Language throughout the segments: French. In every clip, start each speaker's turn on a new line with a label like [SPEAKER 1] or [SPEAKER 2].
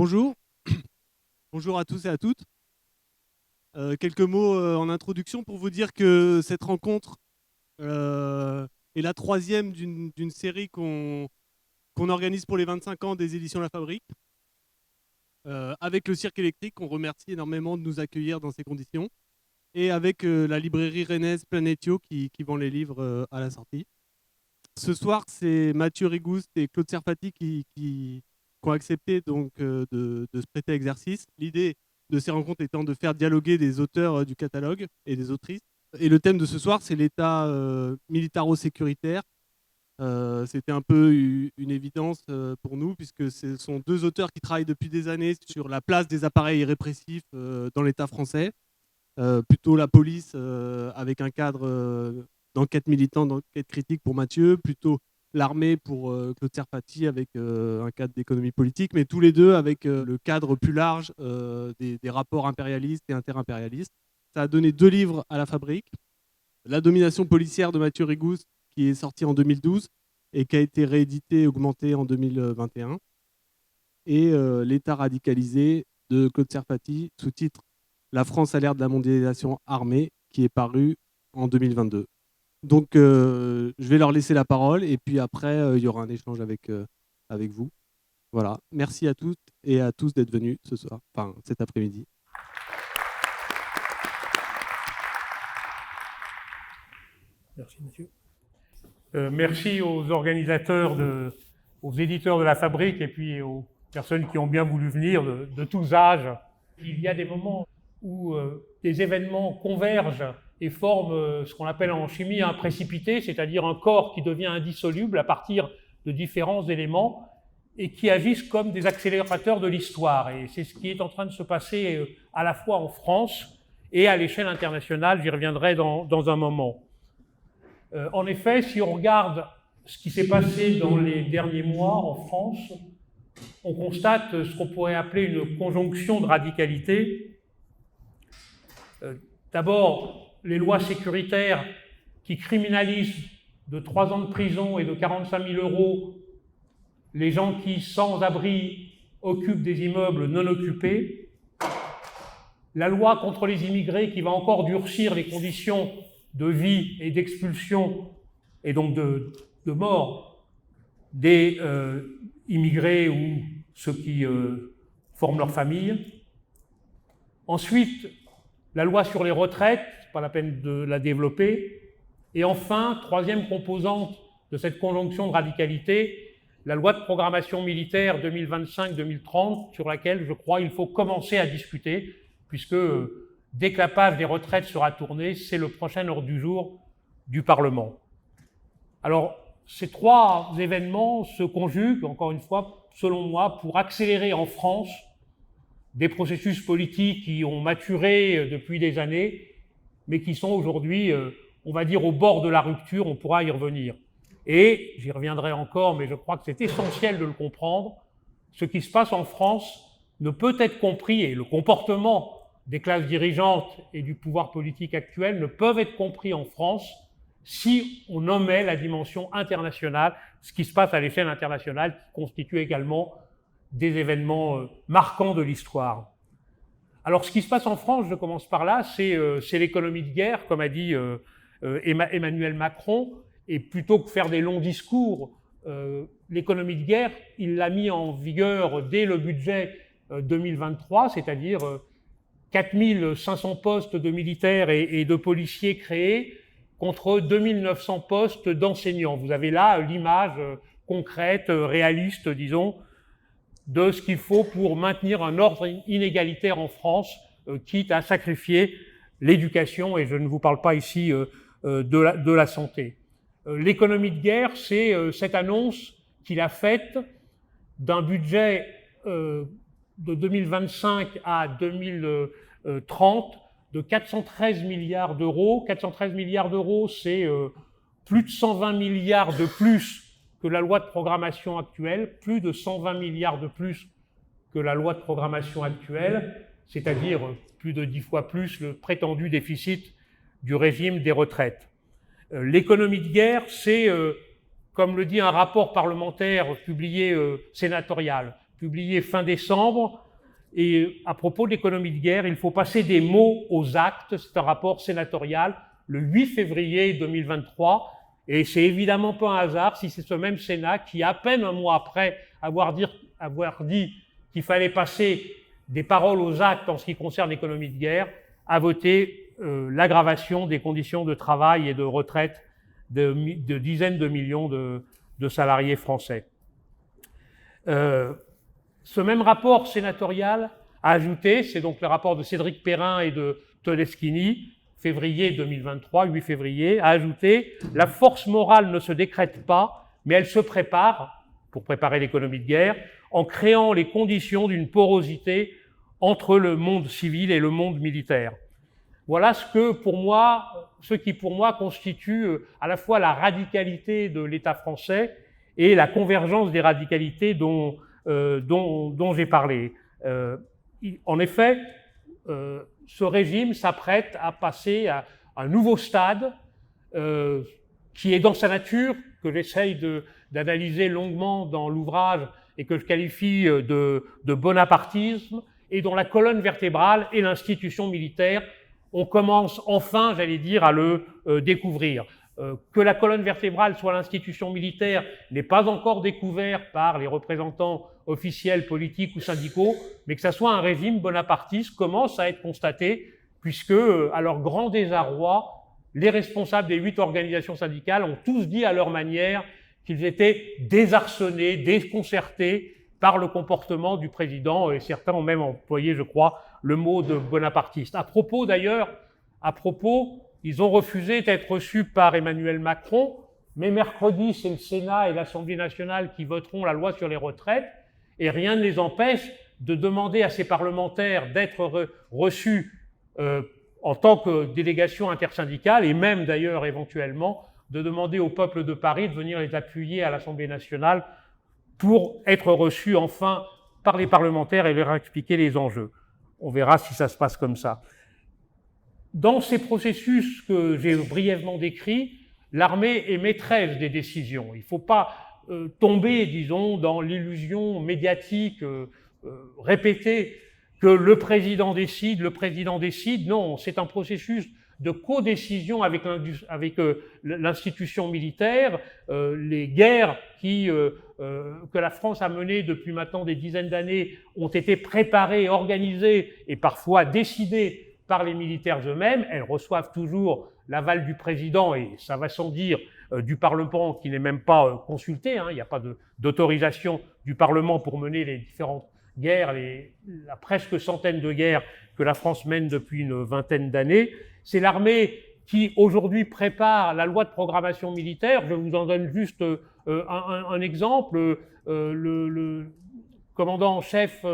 [SPEAKER 1] Bonjour, bonjour à tous et à toutes. Quelques mots en introduction pour vous dire que cette rencontre est la troisième d'une série qu'on organise pour les 25 ans des éditions La Fabrique, avec le Cirque électrique, qu'on remercie énormément de nous accueillir dans ces conditions, et avec la librairie rennaise Planetio qui vend les livres à la sortie. Ce soir, c'est Mathieu Rigouste et Claude Serfati qui ont accepté donc, de se prêter à l'exercice. L'idée de ces rencontres étant de faire dialoguer des auteurs du catalogue et des autrices. Et le thème de ce soir, c'est l'état militaro-sécuritaire. C'était un peu une évidence pour nous, puisque ce sont deux auteurs qui travaillent depuis des années sur la place des appareils répressifs dans l'État français. Plutôt la police avec un cadre d'enquête militante, d'enquête critique pour Mathieu, plutôt l'armée pour Claude Serfati avec un cadre d'économie politique, mais tous les deux avec le cadre plus large des rapports impérialistes et interimpérialistes. Ça a donné 2 livres à La Fabrique. La domination policière de Mathieu Rigouste, qui est sorti en 2012 et qui a été réédité et augmenté en 2021. Et L'État radicalisé de Claude Serfati, sous-titre La France à l'ère de la mondialisation armée, qui est paru en 2022. Donc, je vais leur laisser la parole et puis après, il y aura un échange avec vous. Voilà. Merci à toutes et à tous d'être venus ce soir, enfin cet après-midi.
[SPEAKER 2] Merci, Mathieu. Merci aux organisateurs, aux éditeurs de La Fabrique et puis aux personnes qui ont bien voulu venir de tous âges. Il y a des moments où des événements convergent et forment ce qu'on appelle en chimie un précipité, c'est-à-dire un corps qui devient indissoluble à partir de différents éléments et qui agissent comme des accélérateurs de l'histoire. Et c'est ce qui est en train de se passer à la fois en France et à l'échelle internationale. J'y reviendrai dans un moment. En effet, si on regarde ce qui s'est passé dans les derniers mois en France, on constate ce qu'on pourrait appeler une conjonction de radicalité. D'abord, les lois sécuritaires qui criminalisent de 3 ans de prison et de 45 000 € les gens qui, sans abri, occupent des immeubles non occupés. La loi contre les immigrés qui va encore durcir les conditions de vie et d'expulsion, et donc de mort, des immigrés ou ceux qui forment leur famille. Ensuite, la loi sur les retraites, c'est pas la peine de la développer. Et enfin, troisième composante de cette conjonction de radicalité, la loi de programmation militaire 2025-2030, sur laquelle, je crois, il faut commencer à discuter, puisque dès que la page des retraites sera tournée, c'est le prochain ordre du jour du Parlement. Alors, ces 3 événements se conjuguent, encore une fois, selon moi, pour accélérer en France des processus politiques qui ont maturé depuis des années, mais qui sont aujourd'hui, on va dire, au bord de la rupture, on pourra y revenir. Et, j'y reviendrai encore, mais je crois que c'est essentiel de le comprendre, ce qui se passe en France ne peut être compris, et le comportement des classes dirigeantes et du pouvoir politique actuel ne peuvent être compris en France si on omet la dimension internationale, ce qui se passe à l'échelle internationale, qui constitue également des événements marquants de l'histoire. Alors, ce qui se passe en France, je commence par là, c'est l'économie de guerre, comme a dit Emmanuel Macron, et plutôt que faire des longs discours, l'économie de guerre, il l'a mis en vigueur dès le budget 2023, c'est-à-dire 4 500 postes de militaires et de policiers créés contre 2 900 postes d'enseignants. Vous avez là l'image concrète, réaliste, disons, de ce qu'il faut pour maintenir un ordre inégalitaire en France, quitte à sacrifier l'éducation, et je ne vous parle pas ici de la santé. L'économie de guerre, c'est cette annonce qu'il a faite d'un budget de 2025 à 2030 de 413 milliards d'euros. 413 milliards d'euros, c'est plus de 120 milliards de plus que la loi de programmation actuelle, plus de 120 milliards de plus que la loi de programmation actuelle, c'est-à-dire plus de 10 fois plus le prétendu déficit du régime des retraites. L'économie de guerre, c'est, comme le dit un rapport parlementaire publié sénatorial, publié fin décembre. Et à propos de l'économie de guerre, il faut passer des mots aux actes. C'est un rapport sénatorial le 8 février 2023. Et c'est évidemment pas un hasard si c'est ce même Sénat qui, à peine un mois après avoir dit qu'il fallait passer des paroles aux actes en ce qui concerne l'économie de guerre, a voté l'aggravation des conditions de travail et de retraite de dizaines de millions de salariés français. Ce même rapport sénatorial a ajouté, c'est donc le rapport de Cédric Perrin et de Todeschini, février 2023, 8 février, a ajouté « La force morale ne se décrète pas, mais elle se prépare, pour préparer l'économie de guerre, en créant les conditions d'une porosité entre le monde civil et le monde militaire. » Voilà ce qui pour moi constitue à la fois la radicalité de l'État français et la convergence des radicalités dont j'ai parlé. En effet, ce régime s'apprête à passer à un nouveau stade qui est dans sa nature, que j'essaye d'analyser longuement dans l'ouvrage et que je qualifie de bonapartisme, et dont la colonne vertébrale est l'institution militaire. On commence enfin, j'allais dire, à le découvrir. Que la colonne vertébrale soit l'institution militaire n'est pas encore découvert par les représentants officiels, politiques ou syndicaux, mais que ça soit un régime bonapartiste commence à être constaté, puisque, à leur grand désarroi, les responsables des 8 organisations syndicales ont tous dit à leur manière qu'ils étaient désarçonnés, déconcertés par le comportement du président, et certains ont même employé, je crois, le mot de bonapartiste. À propos, ils ont refusé d'être reçus par Emmanuel Macron, mais mercredi, c'est le Sénat et l'Assemblée nationale qui voteront la loi sur les retraites, et rien ne les empêche de demander à ces parlementaires d'être reçus en tant que délégation intersyndicale, et même d'ailleurs éventuellement de demander au peuple de Paris de venir les appuyer à l'Assemblée nationale pour être reçus enfin par les parlementaires et leur expliquer les enjeux. On verra si ça se passe comme ça. Dans ces processus que j'ai brièvement décrits, l'armée est maîtresse des décisions. Il ne faut pas tomber, disons, dans l'illusion médiatique répétée que le président décide. Non, c'est un processus de codécision avec l'institution militaire. Les guerres que la France a menées depuis maintenant des dizaines d'années ont été préparées, organisées et parfois décidées par les militaires eux-mêmes. Elles reçoivent toujours l'aval du président et ça va sans dire du Parlement qui n'est même pas consulté. Il n'y a pas d'autorisation du Parlement pour mener les différentes guerres, la presque centaine de guerres que la France mène depuis une vingtaine d'années. C'est l'armée qui aujourd'hui prépare la loi de programmation militaire. Je vous en donne juste un exemple. Le commandant en chef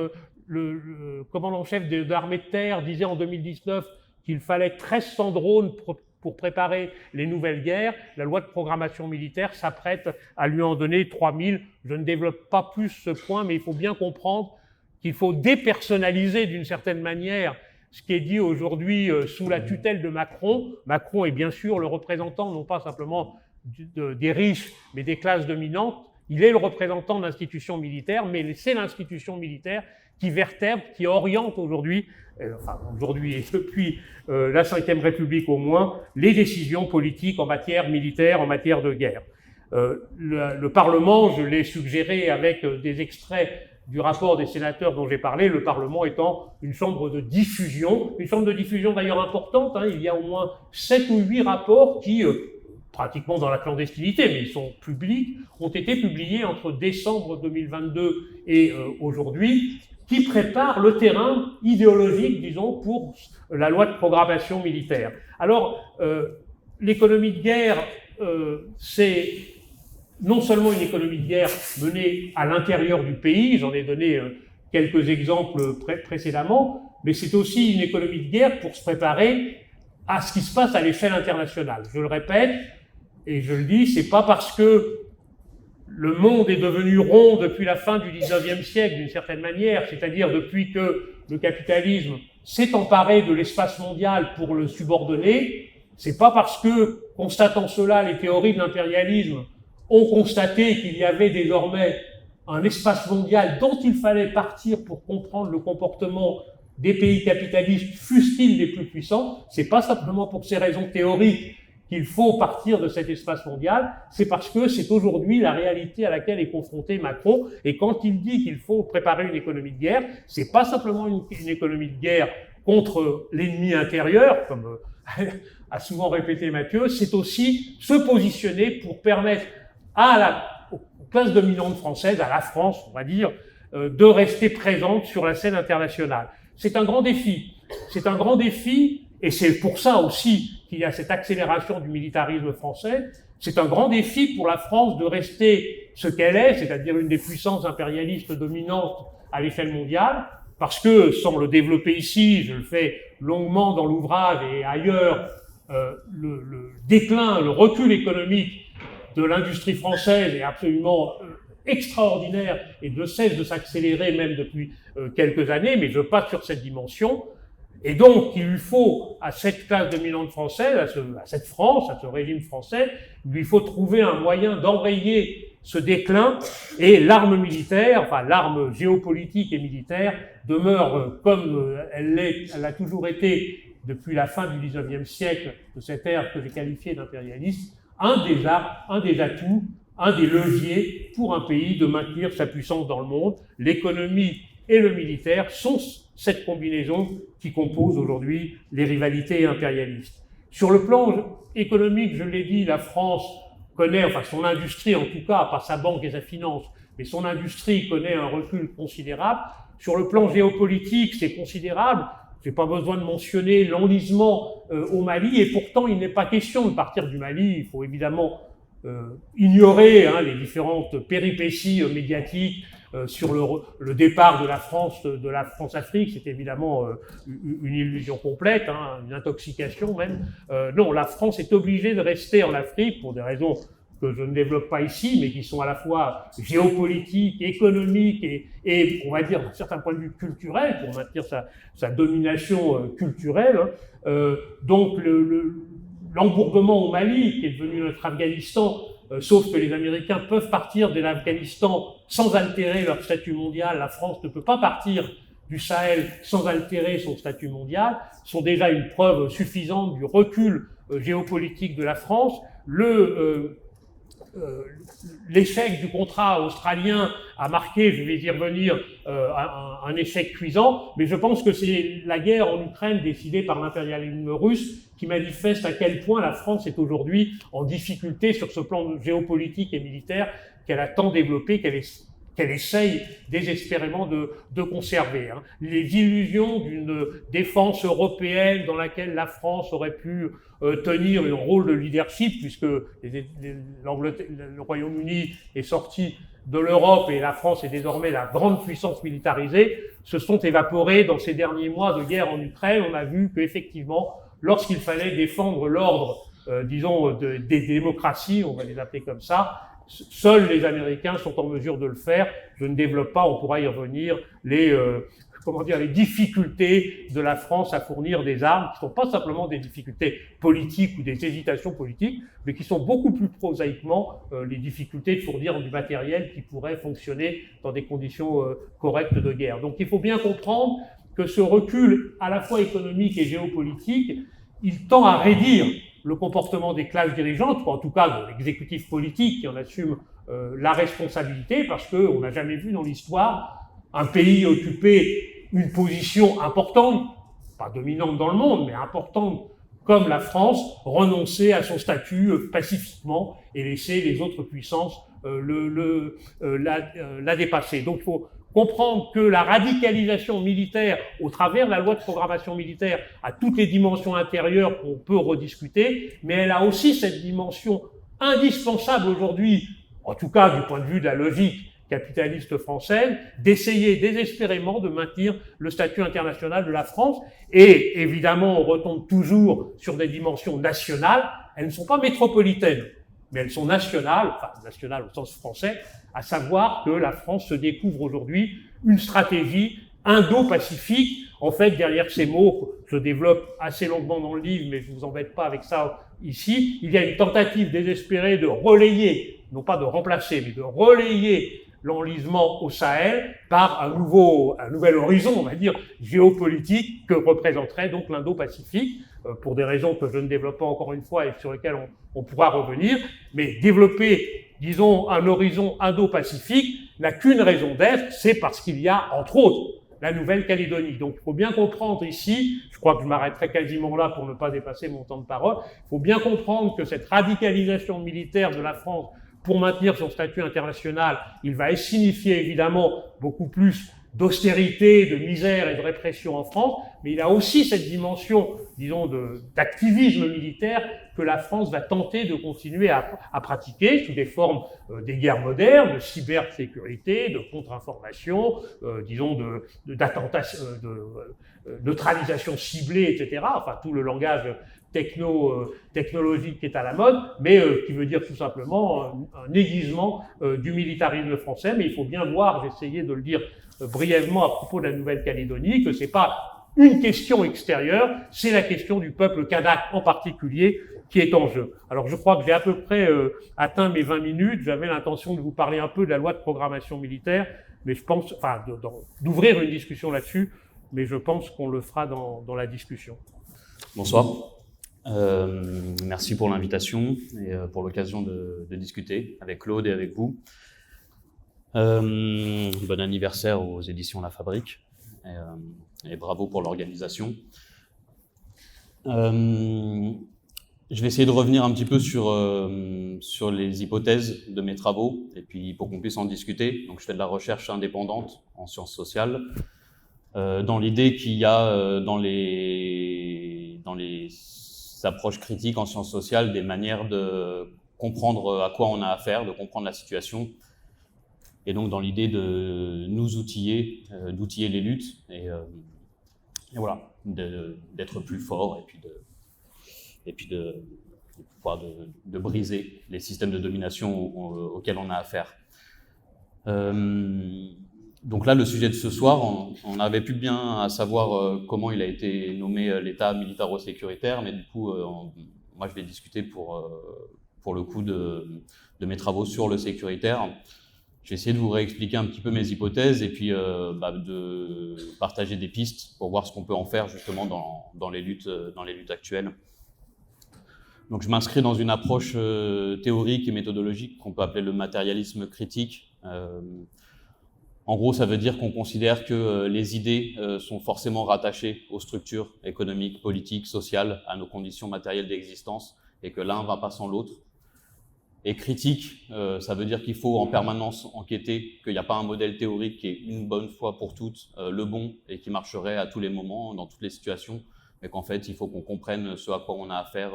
[SPEAKER 2] le commandant en chef de l'armée de terre disait en 2019 qu'il fallait 1300 drones pour préparer les nouvelles guerres. La loi de programmation militaire s'apprête à lui en donner 3000. Je ne développe pas plus ce point, mais il faut bien comprendre qu'il faut dépersonnaliser d'une certaine manière ce qui est dit aujourd'hui sous la tutelle de Macron. Macron est bien sûr le représentant, non pas simplement des riches, mais des classes dominantes. Il est le représentant de l'institution militaire, mais c'est l'institution militaire qui vertèbre, qui oriente aujourd'hui, et depuis la Ve République au moins, les décisions politiques en matière militaire, en matière de guerre. Le Parlement, je l'ai suggéré avec des extraits du rapport des sénateurs dont j'ai parlé, le Parlement étant une chambre de diffusion d'ailleurs importante. Il y a au moins 7 ou 8 rapports qui, pratiquement dans la clandestinité, mais ils sont publics, ont été publiés entre décembre 2022 et aujourd'hui, qui préparent le terrain idéologique, disons, pour la loi de programmation militaire. Alors, l'économie de guerre, c'est non seulement une économie de guerre menée à l'intérieur du pays, j'en ai donné quelques exemples précédemment, mais c'est aussi une économie de guerre pour se préparer à ce qui se passe à l'échelle internationale. Je le répète, et je le dis, c'est pas parce que le monde est devenu rond depuis la fin du XIXe siècle, d'une certaine manière, c'est-à-dire depuis que le capitalisme s'est emparé de l'espace mondial pour le subordonner, c'est pas parce que, constatant cela, les théories de l'impérialisme ont constaté qu'il y avait désormais un espace mondial dont il fallait partir pour comprendre le comportement des pays capitalistes, fussent-ils les plus puissants. C'est pas simplement pour ces raisons théoriques qu'il faut partir de cet espace mondial, c'est parce que c'est aujourd'hui la réalité à laquelle est confronté Macron. Et quand il dit qu'il faut préparer une économie de guerre, c'est pas simplement une économie de guerre contre l'ennemi intérieur, comme a souvent répété Mathieu, c'est aussi se positionner pour permettre aux classes dominantes françaises, à la France, on va dire, de rester présente sur la scène internationale. C'est un grand défi. C'est un grand défi, et c'est pour ça aussi qu'il y a cette accélération du militarisme français. C'est un grand défi pour la France de rester ce qu'elle est, c'est-à-dire une des puissances impérialistes dominantes à l'échelle mondiale, parce que, sans le développer ici, je le fais longuement dans l'ouvrage et ailleurs, le déclin, le recul économique de l'industrie française est absolument extraordinaire et ne cesse de s'accélérer même depuis quelques années, mais je passe sur cette dimension. Et donc, il lui faut, à cette classe dominante française, à cette France, à ce régime français, il lui faut trouver un moyen d'enrayer ce déclin, et l'arme militaire, enfin l'arme géopolitique et militaire, demeure comme elle a toujours été depuis la fin du XIXe siècle, de cette ère que j'ai qualifiée d'impérialiste, un des atouts, un des leviers pour un pays de maintenir sa puissance dans le monde. L'économie et le militaire sont cette combinaison qui compose aujourd'hui les rivalités impérialistes. Sur le plan économique, je l'ai dit, la France connaît, enfin son industrie en tout cas, pas sa banque et sa finance, mais son industrie connaît un recul considérable. Sur le plan géopolitique, c'est considérable. J'ai pas besoin de mentionner l'enlisement au Mali, et pourtant il n'est pas question de partir du Mali. Il faut évidemment ignorer les différentes péripéties médiatiques sur le départ de la France-Afrique. C'est évidemment une illusion complète, une intoxication même. Non, la France est obligée de rester en Afrique pour des raisons que je ne développe pas ici, mais qui sont à la fois géopolitiques, économiques et on va dire d'un certain point de vue culturel, pour maintenir sa domination culturelle. Donc l'embourgement au Mali, qui est devenu notre Afghanistan, sauf que les Américains peuvent partir de l'Afghanistan sans altérer leur statut mondial, la France ne peut pas partir du Sahel sans altérer son statut mondial, sont déjà une preuve suffisante du recul géopolitique de la France. L'échec du contrat australien a marqué, je vais y revenir, un échec cuisant, mais je pense que c'est la guerre en Ukraine décidée par l'impérialisme russe qui manifeste à quel point la France est aujourd'hui en difficulté sur ce plan géopolitique et militaire qu'elle a tant développé, qu'elle essaye désespérément de conserver. Les illusions d'une défense européenne dans laquelle la France aurait pu tenir un rôle de leadership, puisque le Royaume-Uni est sorti de l'Europe et la France est désormais la grande puissance militarisée, se sont évaporées dans ces derniers mois de guerre en Ukraine. On a vu qu'effectivement, lorsqu'il fallait défendre l'ordre, des démocraties, on va les appeler comme ça, seuls les Américains sont en mesure de le faire. Je ne développe pas, on pourra y revenir, les difficultés de la France à fournir des armes, qui ne sont pas simplement des difficultés politiques ou des hésitations politiques, mais qui sont beaucoup plus prosaïquement les difficultés de fournir du matériel qui pourrait fonctionner dans des conditions correctes de guerre. Donc il faut bien comprendre que ce recul, à la fois économique et géopolitique, il tend à raidir le comportement des classes dirigeantes, ou en tout cas de l'exécutif politique qui en assume la responsabilité, parce qu'on n'a jamais vu dans l'histoire un pays occuper une position importante, pas dominante dans le monde, mais importante comme la France, renoncer à son statut pacifiquement et laisser les autres puissances la dépasser. Donc il faut comprendre que la radicalisation militaire, au travers de la loi de programmation militaire, a toutes les dimensions intérieures qu'on peut rediscuter, mais elle a aussi cette dimension indispensable aujourd'hui, en tout cas du point de vue de la logique capitaliste française, d'essayer désespérément de maintenir le statut international de la France. Et évidemment, on retombe toujours sur des dimensions nationales. Elles ne sont pas métropolitaines, mais elles sont nationales, enfin nationales au sens français, à savoir que la France se découvre aujourd'hui une stratégie indo-pacifique. En fait, derrière ces mots, je développe assez longuement dans le livre, mais je ne vous embête pas avec ça ici, il y a une tentative désespérée de relayer, non pas de remplacer, mais de relayer l'enlisement au Sahel par un nouvel horizon, on va dire, géopolitique que représenterait donc l'Indo-Pacifique, pour des raisons que je ne développe pas encore une fois et sur lesquelles on pourra revenir. Mais développer, disons, un horizon Indo-Pacifique n'a qu'une raison d'être, c'est parce qu'il y a, entre autres, la Nouvelle-Calédonie. Donc, il faut bien comprendre ici, je crois que je m'arrêterai quasiment là pour ne pas dépasser mon temps de parole, il faut bien comprendre que cette radicalisation militaire de la France pour maintenir son statut international, il va signifier évidemment beaucoup plus d'austérité, de misère et de répression en France, mais il a aussi cette dimension, disons, d'activisme militaire que la France va tenter de continuer à pratiquer sous des formes des guerres modernes, de cybersécurité, de contre-information, disons, d'attentats, de neutralisation ciblée, etc. Enfin, tout le langage technologique qui est à la mode, mais qui veut dire tout simplement un aiguisement du militarisme français. Mais il faut bien voir, j'essayais de le dire brièvement à propos de la Nouvelle-Calédonie, que c'est pas une question extérieure, c'est la question du peuple kanak en particulier qui est en jeu. Alors je crois que j'ai à peu près atteint mes 20 minutes, j'avais l'intention de vous parler un peu de la loi de programmation militaire, mais je pense, enfin, d'ouvrir une discussion là-dessus, mais je pense qu'on le fera dans la discussion.
[SPEAKER 3] Bonsoir. Merci pour l'invitation et pour l'occasion de discuter avec Claude et avec vous. Bon anniversaire aux éditions La Fabrique et bravo pour l'organisation. Je vais essayer de revenir un petit peu sur les hypothèses de mes travaux et puis pour qu'on puisse en discuter. Donc je fais de la recherche indépendante en sciences sociales dans l'idée qu'il y a dans les approches critiques en sciences sociales des manières de comprendre à quoi on a affaire, de comprendre la situation. Et donc, dans l'idée de nous outiller, d'outiller les luttes, et voilà, d'être plus fort, et puis de pouvoir de briser les systèmes de domination auxquels on a affaire. Donc là, le sujet de ce soir, on n'avait plus bien à savoir comment il a été nommé l'État militaro-sécuritaire, mais du coup, moi, je vais discuter pour le coup de mes travaux sur le sécuritaire. Je vais essayer de vous réexpliquer un petit peu mes hypothèses et puis de partager des pistes pour voir ce qu'on peut en faire justement dans les luttes actuelles. Donc je m'inscris dans une approche théorique et méthodologique qu'on peut appeler le matérialisme critique. En gros, ça veut dire qu'on considère que les idées sont forcément rattachées aux structures économiques, politiques, sociales, à nos conditions matérielles d'existence et que l'un ne va pas sans l'autre. Et critique, ça veut dire qu'il faut en permanence enquêter, qu'il n'y a pas un modèle théorique qui est une bonne fois pour toutes le bon et qui marcherait à tous les moments, dans toutes les situations, mais qu'en fait, il faut qu'on comprenne ce à quoi on a affaire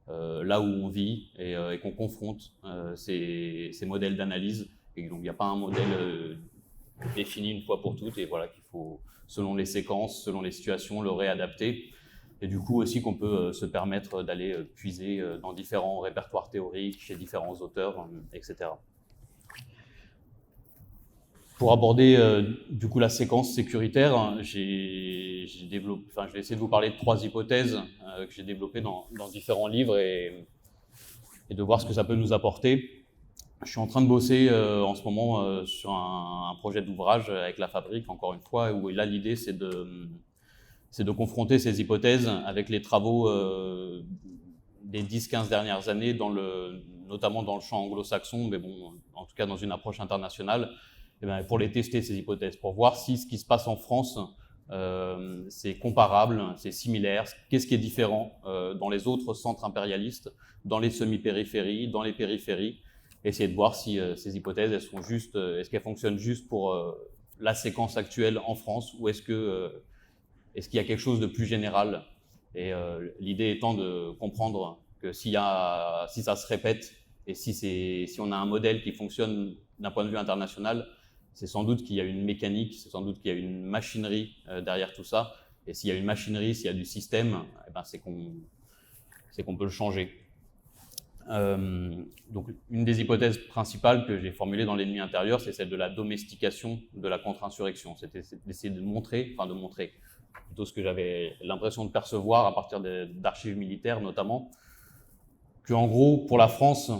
[SPEAKER 3] là où on vit et qu'on confronte ces modèles d'analyse. Et donc, il n'y a pas un modèle défini une fois pour toutes et voilà qu'il faut, selon les séquences, selon les situations, le réadapter. Et du coup aussi qu'on peut se permettre d'aller puiser dans différents répertoires théoriques, chez différents auteurs, etc. Pour aborder du coup la séquence sécuritaire, je vais essayer de vous parler de 3 hypothèses que j'ai développées dans différents livres et de voir ce que ça peut nous apporter. Je suis en train de bosser en ce moment sur un projet d'ouvrage avec La Fabrique, encore une fois, où là l'idée c'est de confronter ces hypothèses avec les travaux des 10-15 dernières années, notamment dans le champ anglo-saxon, mais bon, en tout cas dans une approche internationale, et bien, pour les tester, ces hypothèses, pour voir si ce qui se passe en France, c'est comparable, c'est similaire, qu'est-ce qui est différent dans les autres centres impérialistes, dans les semi-périphéries, dans les périphéries, essayer de voir si ces hypothèses, elles sont justes, est-ce qu'elles fonctionnent juste pour la séquence actuelle en France, ou est-ce qu'il y a quelque chose de plus général? Et l'idée étant de comprendre que si ça se répète et si on a un modèle qui fonctionne d'un point de vue international, c'est sans doute qu'il y a une mécanique, c'est sans doute qu'il y a une machinerie derrière tout ça. Et s'il y a une machinerie, s'il y a du système, eh ben c'est qu'on peut le changer. Donc, une des hypothèses principales que j'ai formulées dans l'ennemi intérieur, c'est celle de la domestication de la contre-insurrection. C'était d'essayer de montrer, plutôt ce que j'avais l'impression de percevoir à partir d'archives militaires notamment, qu'en gros, pour la France,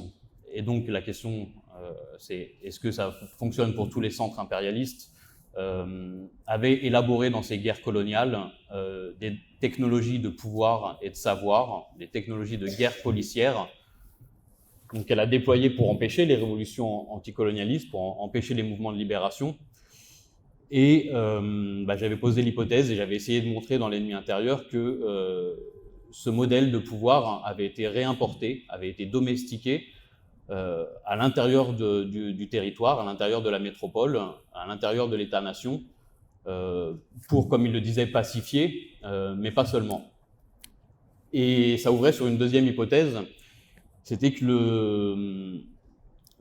[SPEAKER 3] et donc la question est-ce que ça fonctionne pour tous les centres impérialistes, avait élaboré dans ses guerres coloniales des technologies de pouvoir et de savoir, des technologies de guerre policière, donc qu'elle a déployées pour empêcher les révolutions anticolonialistes, pour empêcher les mouvements de libération. Et j'avais posé l'hypothèse et j'avais essayé de montrer dans l'ennemi intérieur que ce modèle de pouvoir avait été réimporté, avait été domestiqué à l'intérieur du territoire, à l'intérieur de la métropole, à l'intérieur de l'État-nation, pour, comme il le disait, pacifier, mais pas seulement. Et ça ouvrait sur une deuxième hypothèse, c'était que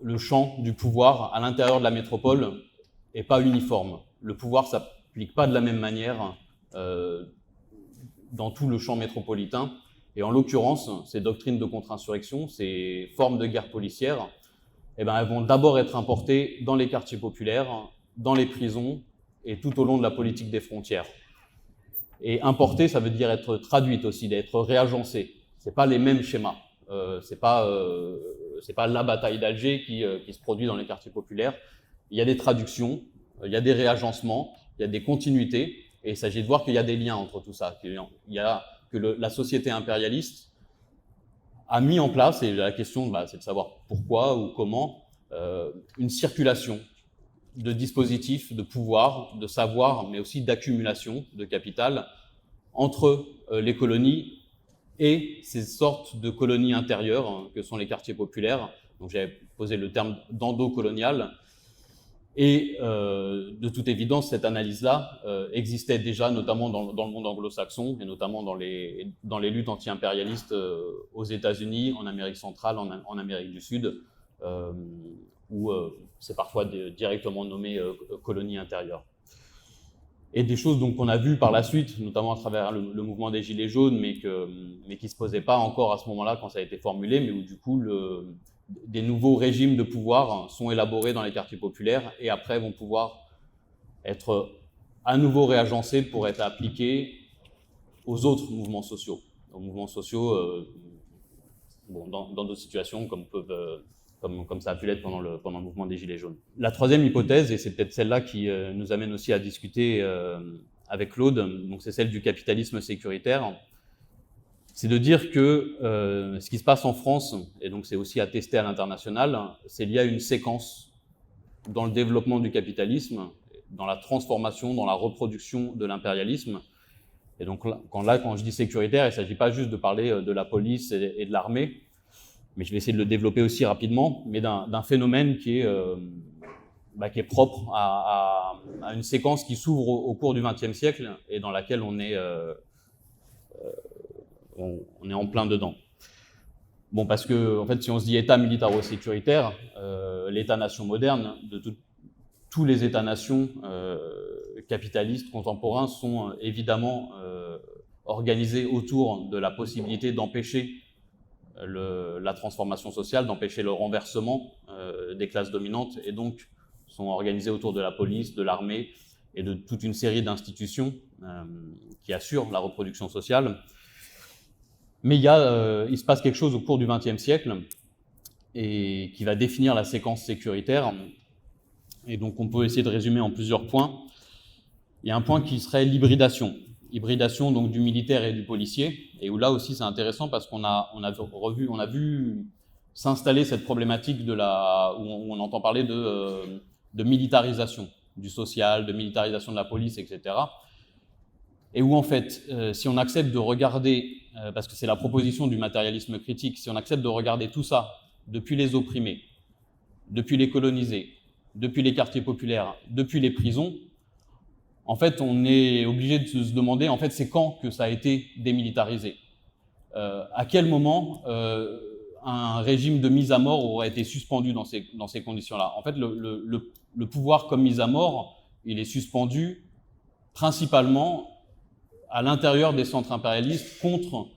[SPEAKER 3] le champ du pouvoir à l'intérieur de la métropole n'est pas uniforme. Le pouvoir ne s'applique pas de la même manière dans tout le champ métropolitain. Et en l'occurrence, ces doctrines de contre-insurrection, ces formes de guerre policière, elles vont d'abord être importées dans les quartiers populaires, dans les prisons et tout au long de la politique des frontières. Et importées, ça veut dire être traduite aussi, d'être réagencée. Ce n'est pas les mêmes schémas. C'est pas la bataille d'Alger qui se produit dans les quartiers populaires. Il y a des traductions, il y a des réagencements, il y a des continuités, et il s'agit de voir qu'il y a des liens entre tout ça. Que la société impérialiste a mis en place, et la question c'est de savoir pourquoi ou comment, une circulation de dispositifs, de pouvoir, de savoir, mais aussi d'accumulation de capital entre les colonies et ces sortes de colonies intérieures que sont les quartiers populaires. Donc j'avais posé le terme d'endocolonial. Et de toute évidence, cette analyse-là existait déjà, notamment dans le monde anglo-saxon, et notamment dans les luttes anti-impérialistes aux États-Unis, en Amérique centrale, en Amérique du Sud, où c'est parfois directement nommé colonie intérieure. Et des choses qu'on a vues par la suite, notamment à travers le mouvement des Gilets jaunes, mais qui ne se posaient pas encore à ce moment-là quand ça a été formulé, mais où du coup des nouveaux régimes de pouvoir sont élaborés dans les quartiers populaires et après vont pouvoir être à nouveau réagencés pour être appliqués aux autres mouvements sociaux. Aux mouvements sociaux, dans d'autres situations comme ça a pu l'être pendant le mouvement des Gilets jaunes. La troisième hypothèse, et c'est peut-être celle-là qui nous amène aussi à discuter avec Claude, donc c'est celle du capitalisme sécuritaire. C'est de dire que ce qui se passe en France, et donc c'est aussi attesté à l'international, c'est lié à une séquence dans le développement du capitalisme, dans la transformation, dans la reproduction de l'impérialisme. Et donc quand je dis sécuritaire, il ne s'agit pas juste de parler de la police et de l'armée, mais je vais essayer de le développer aussi rapidement, mais d'un phénomène qui est propre à une séquence qui s'ouvre au cours du XXe siècle et dans laquelle on est en plein dedans. Bon, parce que, en fait, si on se dit État militaro-sécuritaire, l'État-nation moderne, tous les États-nations capitalistes contemporains sont évidemment organisés autour de la possibilité d'empêcher la transformation sociale, d'empêcher le renversement des classes dominantes, et donc sont organisés autour de la police, de l'armée et de toute une série d'institutions qui assurent la reproduction sociale. Mais il se passe quelque chose au cours du XXe siècle et qui va définir la séquence sécuritaire. Et donc, on peut essayer de résumer en plusieurs points. Il y a un point qui serait l'hybridation. Hybridation donc du militaire et du policier. Et où là aussi, c'est intéressant parce qu'on a vu s'installer cette problématique où on entend parler de militarisation du social, de militarisation de la police, etc. Et où en fait, si on accepte de regarder, parce que c'est la proposition du matérialisme critique, si on accepte de regarder tout ça depuis les opprimés, depuis les colonisés, depuis les quartiers populaires, depuis les prisons, en fait, on est obligé de se demander, en fait, c'est quand que ça a été démilitarisé ? À quel moment un régime de mise à mort aurait été suspendu dans ces conditions-là ? En fait, le pouvoir comme mise à mort, il est suspendu principalement à l'intérieur des centres impérialistes contre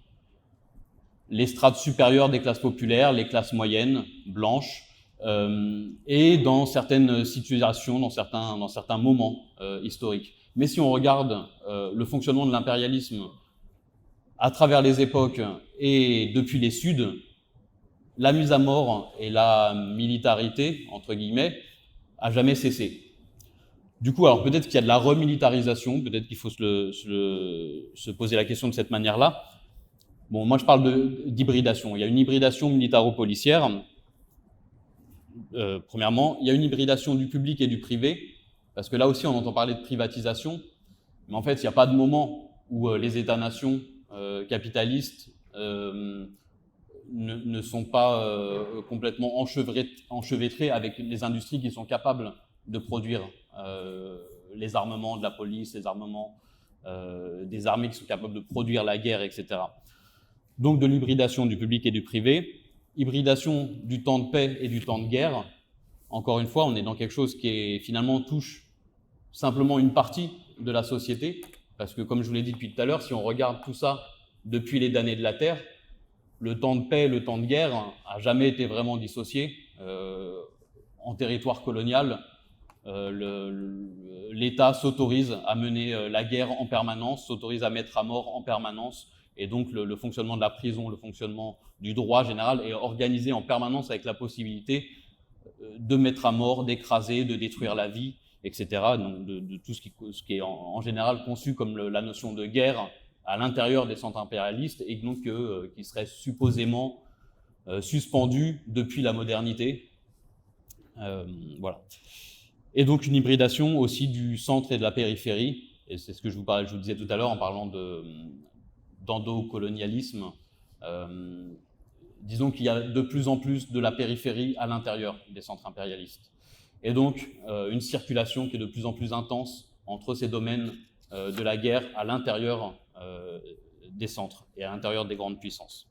[SPEAKER 3] les strates supérieures des classes populaires, les classes moyennes, blanches, et dans certaines situations, dans certains moments historiques. Mais si on regarde le fonctionnement de l'impérialisme à travers les époques et depuis les Suds, la mise à mort et la militarité, entre guillemets, a jamais cessé. Du coup, alors peut-être qu'il y a de la remilitarisation, peut-être qu'il faut se poser la question de cette manière-là. Bon, moi je parle d'hybridation. Il y a une hybridation militaro-policière. Premièrement, il y a une hybridation du public et du privé, parce que là aussi on entend parler de privatisation, mais en fait il n'y a pas de moment où les États-nations capitalistes ne sont pas complètement enchevêtrés avec les industries qui sont capables de produire les armements de la police, les armements des armées qui sont capables de produire la guerre, etc. Donc de l'hybridation du public et du privé, hybridation du temps de paix et du temps de guerre. Encore une fois, on est dans quelque chose qui finalement touche simplement une partie de la société, parce que comme je vous l'ai dit depuis tout à l'heure, si on regarde tout ça depuis les damnés de la Terre, le temps de paix et le temps de guerre n'a jamais été vraiment dissocié. En territoire colonial, l'État s'autorise à mener la guerre en permanence, s'autorise à mettre à mort en permanence, et donc le fonctionnement de la prison, le fonctionnement du droit général est organisé en permanence avec la possibilité de mettre à mort, d'écraser, de détruire la vie, etc. Donc de tout ce qui est en général conçu comme la notion de guerre à l'intérieur des centres impérialistes, et donc qui serait supposément suspendu depuis la modernité. Voilà. Et donc une hybridation aussi du centre et de la périphérie, et c'est ce que je vous disais tout à l'heure en parlant d'endocolonialisme. Disons qu'il y a de plus en plus de la périphérie à l'intérieur des centres impérialistes. Et donc une circulation qui est de plus en plus intense entre ces domaines de la guerre à l'intérieur des centres et à l'intérieur des grandes puissances.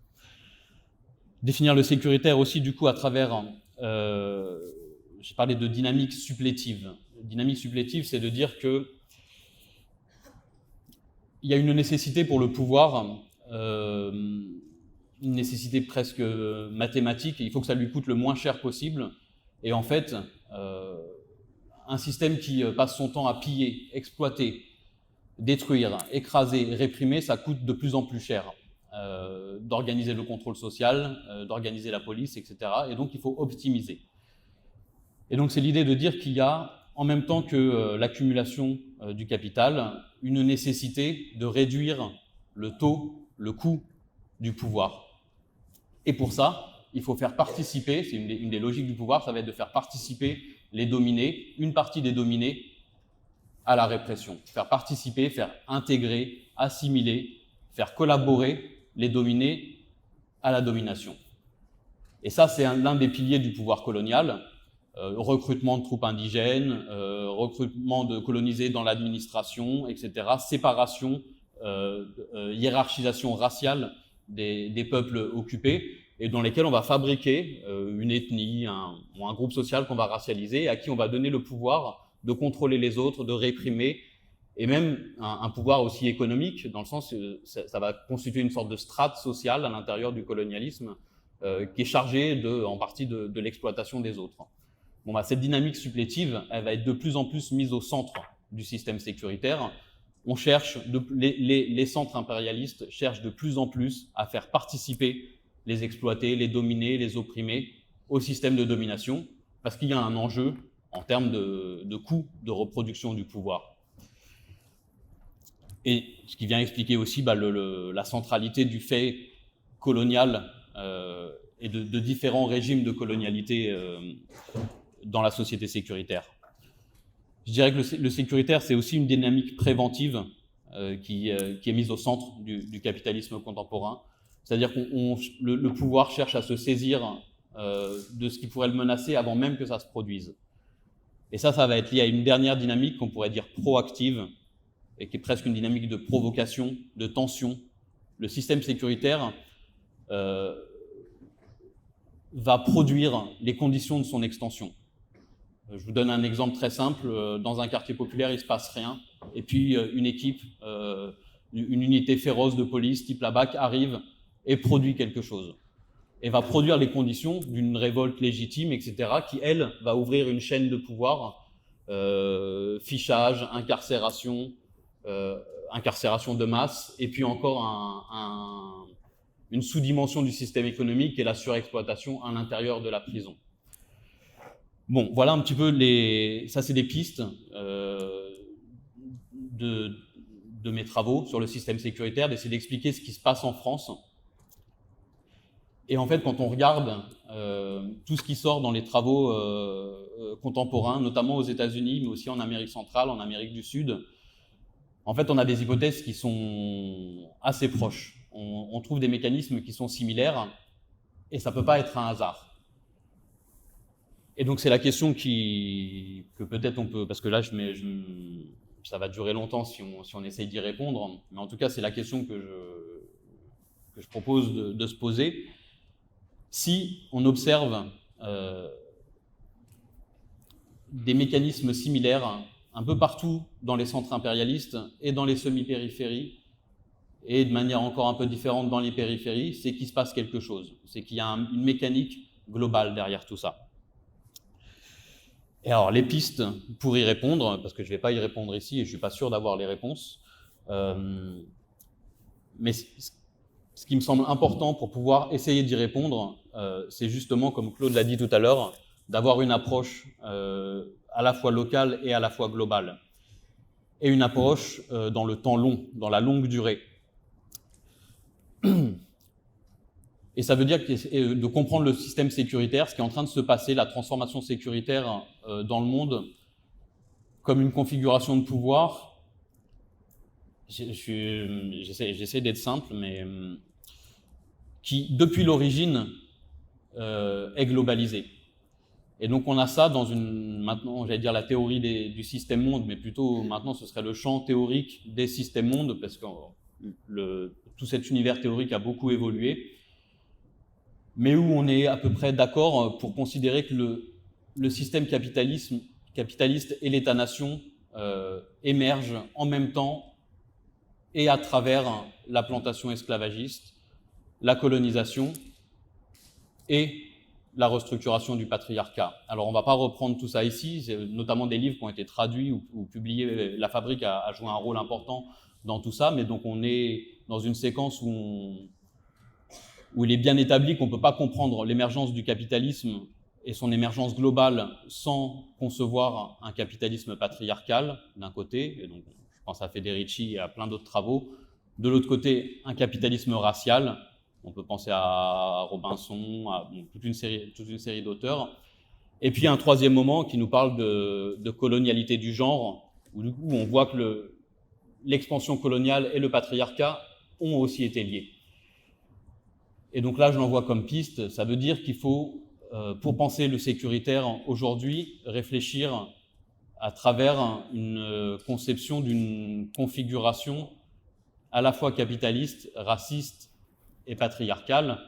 [SPEAKER 3] Définir le sécuritaire aussi du coup à travers, j'ai parlé de dynamique supplétive. Dynamique supplétive, c'est de dire que il y a une nécessité pour le pouvoir, une nécessité presque mathématique, il faut que ça lui coûte le moins cher possible, et en fait, un système qui passe son temps à piller, exploiter, détruire, écraser, réprimer, ça coûte de plus en plus cher. D'organiser le contrôle social, d'organiser la police, etc. Et donc il faut optimiser. Et donc c'est l'idée de dire qu'il y a, en même temps que l'accumulation du capital, une nécessité de réduire le taux, le coût du pouvoir. Et pour ça, il faut faire participer, c'est une des logiques du pouvoir, ça va être de faire participer les dominés, une partie des dominés, à la répression. Faire participer, faire intégrer, assimiler, faire collaborer les dominés à la domination. Et ça, c'est l'un des piliers du pouvoir colonial. Recrutement de troupes indigènes, recrutement de colonisés dans l'administration, etc. Séparation, hiérarchisation raciale des peuples occupés, et dans lesquels on va fabriquer une ethnie ou un groupe social qu'on va racialiser, à qui on va donner le pouvoir de contrôler les autres, de réprimer, et même un pouvoir aussi économique, dans le sens que ça va constituer une sorte de strate sociale à l'intérieur du colonialisme qui est chargée en partie de l'exploitation des autres. Bon, bah, cette dynamique supplétive, elle va être de plus en plus mise au centre du système sécuritaire. On cherche, les centres impérialistes cherchent de plus en plus à faire participer les exploités, les dominés, les opprimés au système de domination, parce qu'il y a un enjeu en termes de coût de reproduction du pouvoir. Et ce qui vient expliquer aussi la centralité du fait colonial et de différents régimes de colonialité dans la société sécuritaire. Je dirais que le sécuritaire, c'est aussi une dynamique préventive qui est mise au centre du capitalisme contemporain. C'est-à-dire que le pouvoir cherche à se saisir de ce qui pourrait le menacer avant même que ça se produise. Et ça va être lié à une dernière dynamique qu'on pourrait dire proactive, et qui est presque une dynamique de provocation, de tension. Le système sécuritaire va produire les conditions de son extension. Je vous donne un exemple très simple. Dans un quartier populaire, il ne se passe rien. Et puis, une équipe, une unité féroce de police, type la BAC, arrive et produit quelque chose. Et va produire les conditions d'une révolte légitime, etc., qui, elle, va ouvrir une chaîne de pouvoir, fichage, incarcération de masse, et puis encore une sous-dimension du système économique et la surexploitation à l'intérieur de la prison. Bon, voilà un petit peu ça c'est des pistes de mes travaux sur le système sécuritaire, d'essayer d'expliquer ce qui se passe en France. Et en fait, quand on regarde tout ce qui sort dans les travaux contemporains, notamment aux États-Unis, mais aussi en Amérique centrale, en Amérique du Sud, en fait, on a des hypothèses qui sont assez proches. On trouve des mécanismes qui sont similaires, et ça ne peut pas être un hasard. Et donc, c'est la question que peut-être on peut, parce que là, ça va durer longtemps si on essaye d'y répondre, mais en tout cas, c'est la question que je propose de se poser. Si on observe des mécanismes similaires un peu partout dans les centres impérialistes et dans les semi-périphéries, et de manière encore un peu différente dans les périphéries, c'est qu'il se passe quelque chose. C'est qu'il y a une mécanique globale derrière tout ça. Et alors, les pistes pour y répondre, parce que je ne vais pas y répondre ici et je ne suis pas sûr d'avoir les réponses, mais ce qui me semble important pour pouvoir essayer d'y répondre, c'est justement, comme Claude l'a dit tout à l'heure, d'avoir une approche à la fois locale et à la fois globale. Et une approche dans le temps long, dans la longue durée. Et ça veut dire de comprendre le système sécuritaire, ce qui est en train de se passer, la transformation sécuritaire dans le monde, comme une configuration de pouvoir. J'essaie d'être simple, mais qui, depuis l'origine, est globalisée. Et donc on a ça dans maintenant, j'allais dire la théorie du système monde, mais plutôt maintenant ce serait le champ théorique des systèmes mondes, parce que tout cet univers théorique a beaucoup évolué, mais où on est à peu près d'accord pour considérer que le système capitaliste et l'État-nation émergent en même temps et à travers la plantation esclavagiste, la colonisation et la restructuration du patriarcat. Alors on ne va pas reprendre tout ça ici, c'est notamment des livres qui ont été traduits ou publiés. La Fabrique a joué un rôle important dans tout ça, mais donc on est dans une séquence où il est bien établi qu'on ne peut pas comprendre l'émergence du capitalisme et son émergence globale sans concevoir un capitalisme patriarcal, d'un côté, et donc je pense à Federici et à plein d'autres travaux, de l'autre côté, un capitalisme racial. On peut penser à Robinson, à toute une série d'auteurs. Et puis un troisième moment qui nous parle de colonialité du genre, où du coup on voit que l'expansion coloniale et le patriarcat ont aussi été liés. Et donc là, je l'envoie comme piste. Ça veut dire qu'il faut, pour penser le sécuritaire aujourd'hui, réfléchir à travers une conception d'une configuration à la fois capitaliste, raciste et patriarcale,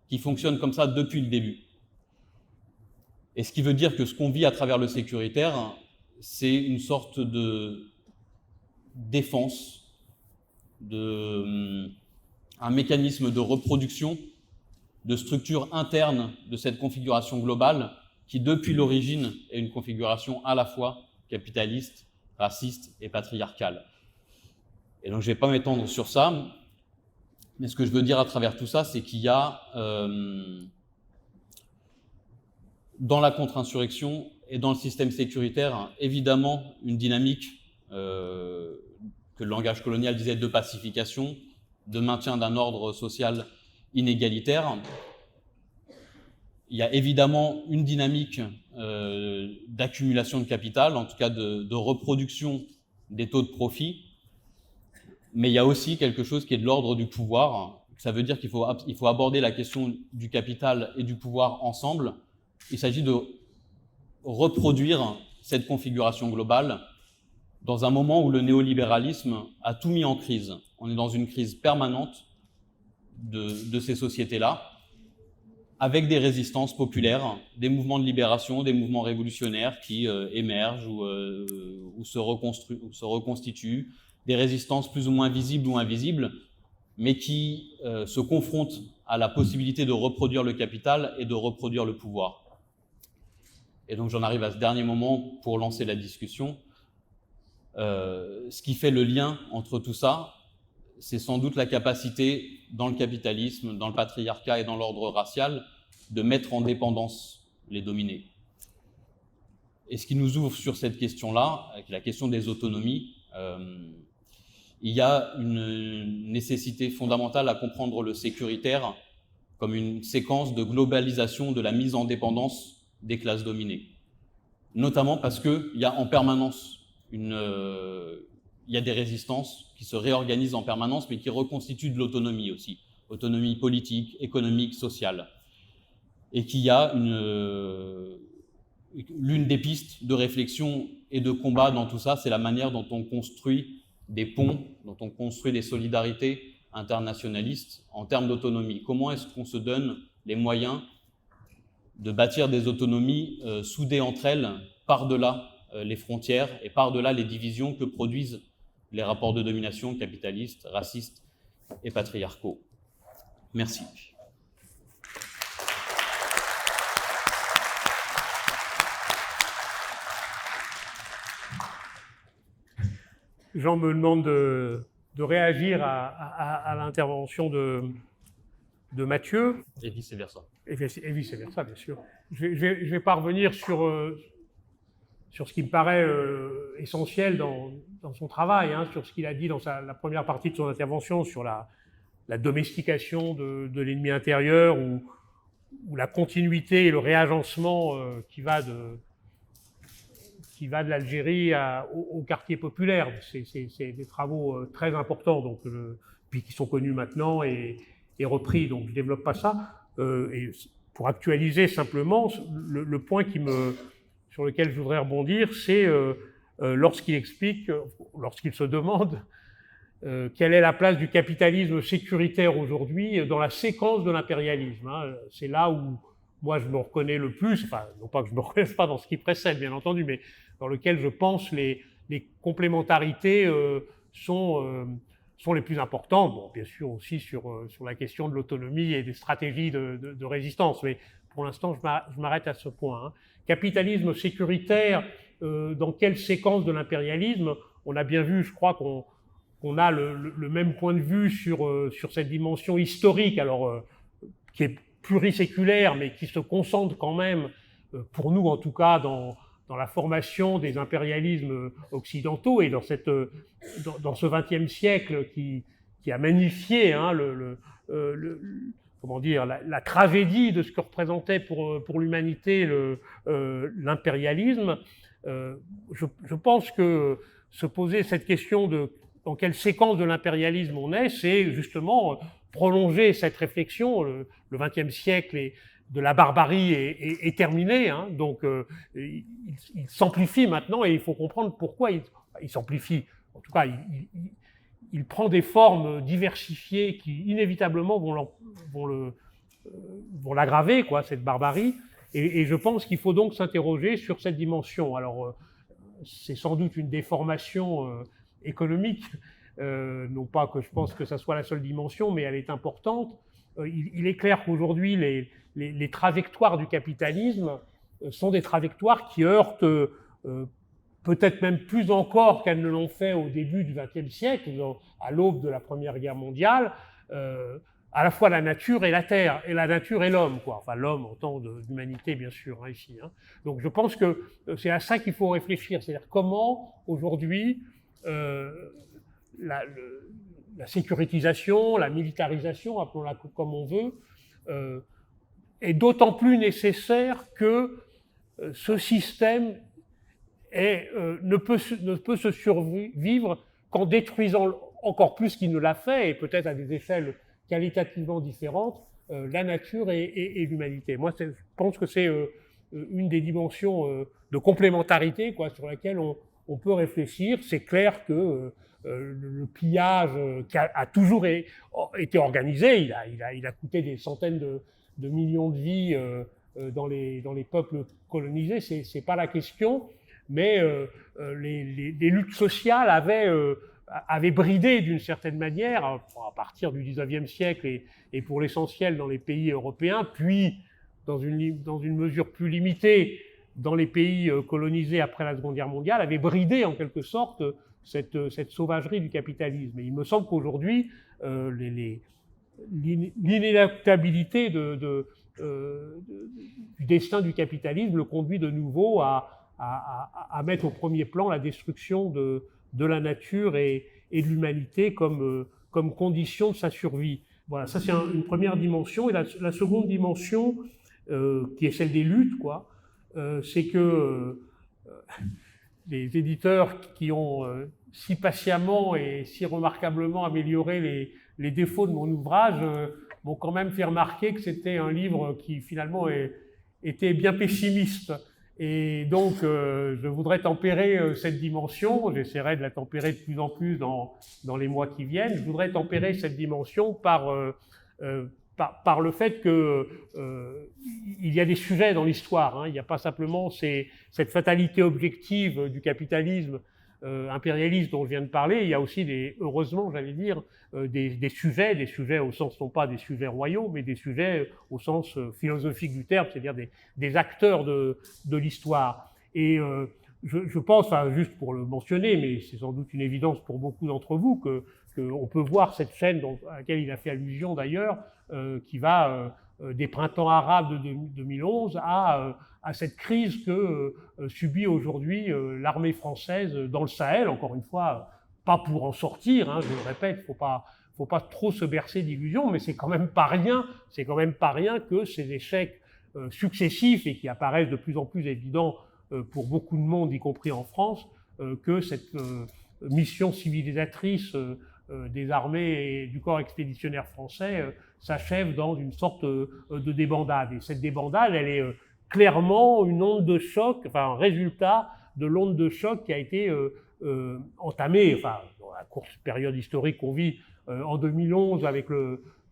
[SPEAKER 3] qui fonctionne comme ça depuis le début. Et ce qui veut dire que ce qu'on vit à travers le sécuritaire, c'est une sorte de défense, un mécanisme de reproduction de structures internes de cette configuration globale qui, depuis l'origine, est une configuration à la fois capitaliste, raciste et patriarcale. Et donc, je ne vais pas m'étendre sur ça, mais ce que je veux dire à travers tout ça, c'est qu'il y a, dans la contre-insurrection et dans le système sécuritaire, évidemment, une dynamique que le langage colonial disait de pacification, de maintien d'un ordre social inégalitaire. Il y a évidemment une dynamique d'accumulation de capital, en tout cas de reproduction des taux de profit, mais il y a aussi quelque chose qui est de l'ordre du pouvoir. Ça veut dire qu'il faut aborder la question du capital et du pouvoir ensemble. Il s'agit de reproduire cette configuration globale dans un moment où le néolibéralisme a tout mis en crise. On est dans une crise permanente de ces sociétés-là, avec des résistances populaires, des mouvements de libération, des mouvements révolutionnaires qui émergent ou se reconstituent, des résistances plus ou moins visibles ou invisibles, mais qui se confrontent à la possibilité de reproduire le capital et de reproduire le pouvoir. Et donc j'en arrive à ce dernier moment pour lancer la discussion. Ce qui fait le lien entre tout ça, c'est sans doute la capacité, dans le capitalisme, dans le patriarcat et dans l'ordre racial, de mettre en dépendance les dominés. Et ce qui nous ouvre sur cette question-là, avec la question des autonomies, il y a une nécessité fondamentale à comprendre le sécuritaire comme une séquence de globalisation de la mise en dépendance des classes dominées. Notamment parce qu'il y a en permanence il y a des résistances qui se réorganisent en permanence, mais qui reconstituent de l'autonomie aussi, autonomie politique, économique, sociale. Et qu'il y a l'une des pistes de réflexion et de combat dans tout ça, c'est la manière dont on construit des ponts, dont on construit des solidarités internationalistes en termes d'autonomie. Comment est-ce qu'on se donne les moyens de bâtir des autonomies soudées entre elles par-delà les frontières et par-delà les divisions que produisent les rapports de domination capitalistes, racistes et patriarcaux. Merci.
[SPEAKER 2] Jean me demande de réagir à l'intervention de Mathieu.
[SPEAKER 3] Et vice-versa.
[SPEAKER 2] Et vice-versa, bien sûr. Je vais pas revenir sur ce qui me paraît essentiel dans son travail, hein, sur ce qu'il a dit dans la première partie de son intervention, sur la domestication de l'ennemi intérieur ou la continuité et le réagencement qui va de l'Algérie au quartier populaire. C'est des travaux très importants, donc, puis qui sont connus maintenant et repris, donc je ne développe pas ça. Et pour actualiser simplement, le point sur lequel je voudrais rebondir, c'est lorsqu'il se demande quelle est la place du capitalisme sécuritaire aujourd'hui dans la séquence de l'impérialisme. Hein. C'est là où moi je me reconnais le plus, enfin non pas que je me reconnaisse pas dans ce qui précède bien entendu, mais dans lequel je pense les complémentarités sont les plus importantes. Bon, bien sûr aussi sur la question de l'autonomie et des stratégies de résistance, mais pour l'instant je m'arrête à ce point. Hein. Capitalisme sécuritaire, dans quelle séquence de l'impérialisme? On a bien vu, je crois qu'on a le même point de vue sur cette dimension historique, alors qui est pluriséculaire, mais qui se concentre quand même, pour nous en tout cas, dans la formation des impérialismes occidentaux et dans ce XXe siècle qui a magnifié hein, comment dire, la tragédie de ce que représentait pour l'humanité l'impérialisme. Je pense que se poser cette question de dans quelle séquence de l'impérialisme on est, c'est justement prolonger cette réflexion. Le XXe siècle de la barbarie est terminé, hein, donc il s'amplifie maintenant et il faut comprendre pourquoi il s'amplifie. En tout cas, il prend des formes diversifiées qui inévitablement vont l'aggraver, quoi, cette barbarie. Et je pense qu'il faut donc s'interroger sur cette dimension. Alors, c'est sans doute une déformation économique, non pas que je pense que ça soit la seule dimension, mais elle est importante. Il est clair qu'aujourd'hui, les trajectoires du capitalisme sont des trajectoires qui heurtent peut-être même plus encore qu'elles ne l'ont fait au début du XXe siècle, à l'aube de la Première Guerre mondiale, à la fois la nature et la terre, et la nature et l'homme, quoi. Enfin, l'homme en tant d'humanité, bien sûr, hein, ici. Hein. Donc, je pense que c'est à ça qu'il faut réfléchir, c'est-à-dire comment, aujourd'hui, la sécurisation, la militarisation, appelons-la comme on veut, est d'autant plus nécessaire que ce système ne peut se survivre qu'en détruisant encore plus qu'il ne l'a fait, et peut-être à des échelles qualitativement différentes, la nature et l'humanité. Moi, je pense que c'est une des dimensions de complémentarité, quoi, sur laquelle on peut réfléchir. C'est clair que le pillage qui a toujours été organisé, il a coûté des centaines de millions de vies dans les peuples colonisés, c'est pas la question, mais les luttes sociales avaient bridé d'une certaine manière, à partir du XIXe siècle et pour l'essentiel dans les pays européens, puis dans une mesure plus limitée dans les pays colonisés après la Seconde Guerre mondiale, avaient bridé en quelque sorte cette sauvagerie du capitalisme. Et il me semble qu'aujourd'hui, l'inéluctabilité du destin du capitalisme le conduit de nouveau à mettre au premier plan la destruction de la nature et de l'humanité comme condition de sa survie. Voilà, ça c'est une première dimension. Et la seconde dimension, qui est celle des luttes, quoi, c'est que les éditeurs qui ont si patiemment et si remarquablement amélioré les défauts de mon ouvrage m'ont quand même fait remarquer que c'était un livre qui finalement était bien pessimiste. Et donc, je voudrais tempérer cette dimension, j'essaierai de la tempérer de plus en plus dans les mois qui viennent, je voudrais tempérer cette dimension par le fait que il y a des sujets dans l'histoire, hein. Il n'y a pas simplement cette fatalité objective du capitalisme impérialiste dont je viens de parler, il y a aussi heureusement, j'allais dire, des sujets au sens non pas des sujets royaux, mais des sujets au sens philosophique du terme, c'est-à-dire des acteurs de l'histoire. Et je pense, enfin, juste pour le mentionner, mais c'est sans doute une évidence pour beaucoup d'entre vous, qu'on peut voir cette scène à laquelle il a fait allusion d'ailleurs, qui va des printemps arabes de 2011 à cette crise que subit aujourd'hui l'armée française dans le Sahel, encore une fois, pas pour en sortir, hein, je le répète, faut pas trop se bercer d'illusions, mais c'est quand même pas rien que ces échecs successifs et qui apparaissent de plus en plus évidents pour beaucoup de monde, y compris en France, que cette mission civilisatrice des armées et du corps expéditionnaire français s'achève dans une sorte de débandade. Et cette débandade, elle est clairement une onde de choc, enfin un résultat de l'onde de choc qui a été entamée, enfin dans la courte période historique qu'on vit en 2011 avec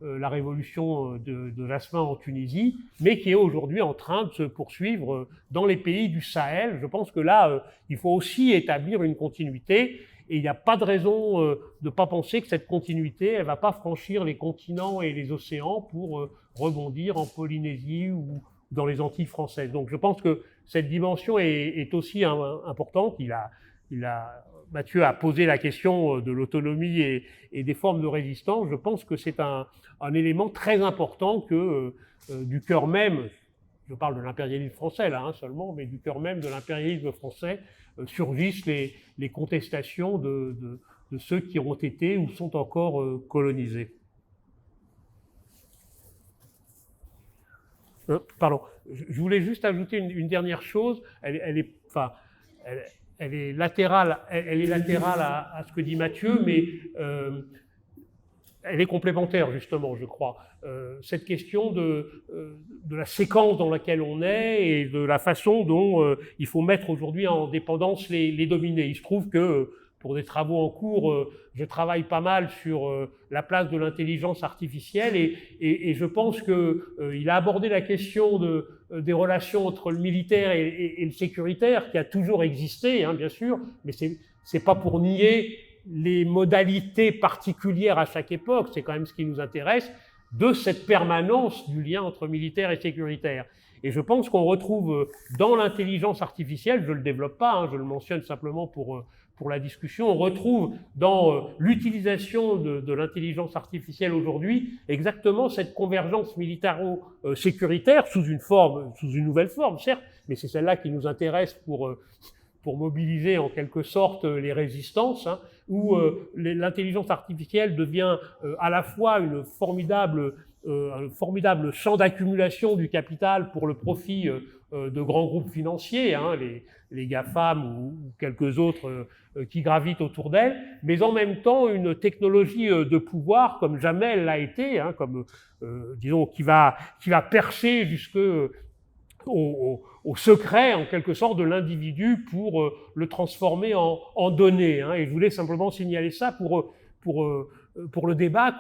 [SPEAKER 2] la révolution de Jasmin en Tunisie, mais qui est aujourd'hui en train de se poursuivre dans les pays du Sahel. Je pense que là, il faut aussi établir une continuité. Et il n'y a pas de raison de ne pas penser que cette continuité, elle ne va pas franchir les continents et les océans pour rebondir en Polynésie ou dans les Antilles françaises. Donc je pense que cette dimension est aussi importante. Mathieu a posé la question de l'autonomie et des formes de résistance. Je pense que c'est un élément très important que du cœur même, je parle de l'impérialisme français là seulement, mais du cœur même de l'impérialisme français, surgissent les contestations de ceux qui ont été ou sont encore colonisés. Pardon, je voulais juste ajouter une dernière chose. Elle est latérale à ce que dit Mathieu, mais elle est complémentaire justement, je crois. Cette question de la séquence dans laquelle on est et de la façon dont il faut mettre aujourd'hui en dépendance les dominés. Il se trouve que pour des travaux en cours, je travaille pas mal sur la place de l'intelligence artificielle et je pense qu'il a abordé la question des relations entre le militaire et le sécuritaire, qui a toujours existé, hein, bien sûr, mais c'est pas pour nier les modalités particulières à chaque époque, c'est quand même ce qui nous intéresse, de cette permanence du lien entre militaire et sécuritaire. Et je pense qu'on retrouve dans l'intelligence artificielle, je ne le développe pas, hein, je le mentionne simplement pour la discussion, on retrouve dans l'utilisation de l'intelligence artificielle aujourd'hui exactement cette convergence militaro-sécuritaire sous une nouvelle forme, certes, mais c'est celle-là qui nous intéresse pour mobiliser en quelque sorte les résistances, hein, où l'intelligence artificielle devient à la fois un formidable champ d'accumulation du capital pour le profit de grands groupes financiers, hein, les GAFAM ou quelques autres qui gravitent autour d'elle, mais en même temps une technologie de pouvoir comme jamais elle l'a été, hein, disons qui va percer jusque au secret, en quelque sorte, de l'individu pour le transformer en données. Hein. Et je voulais simplement signaler ça pour le débat,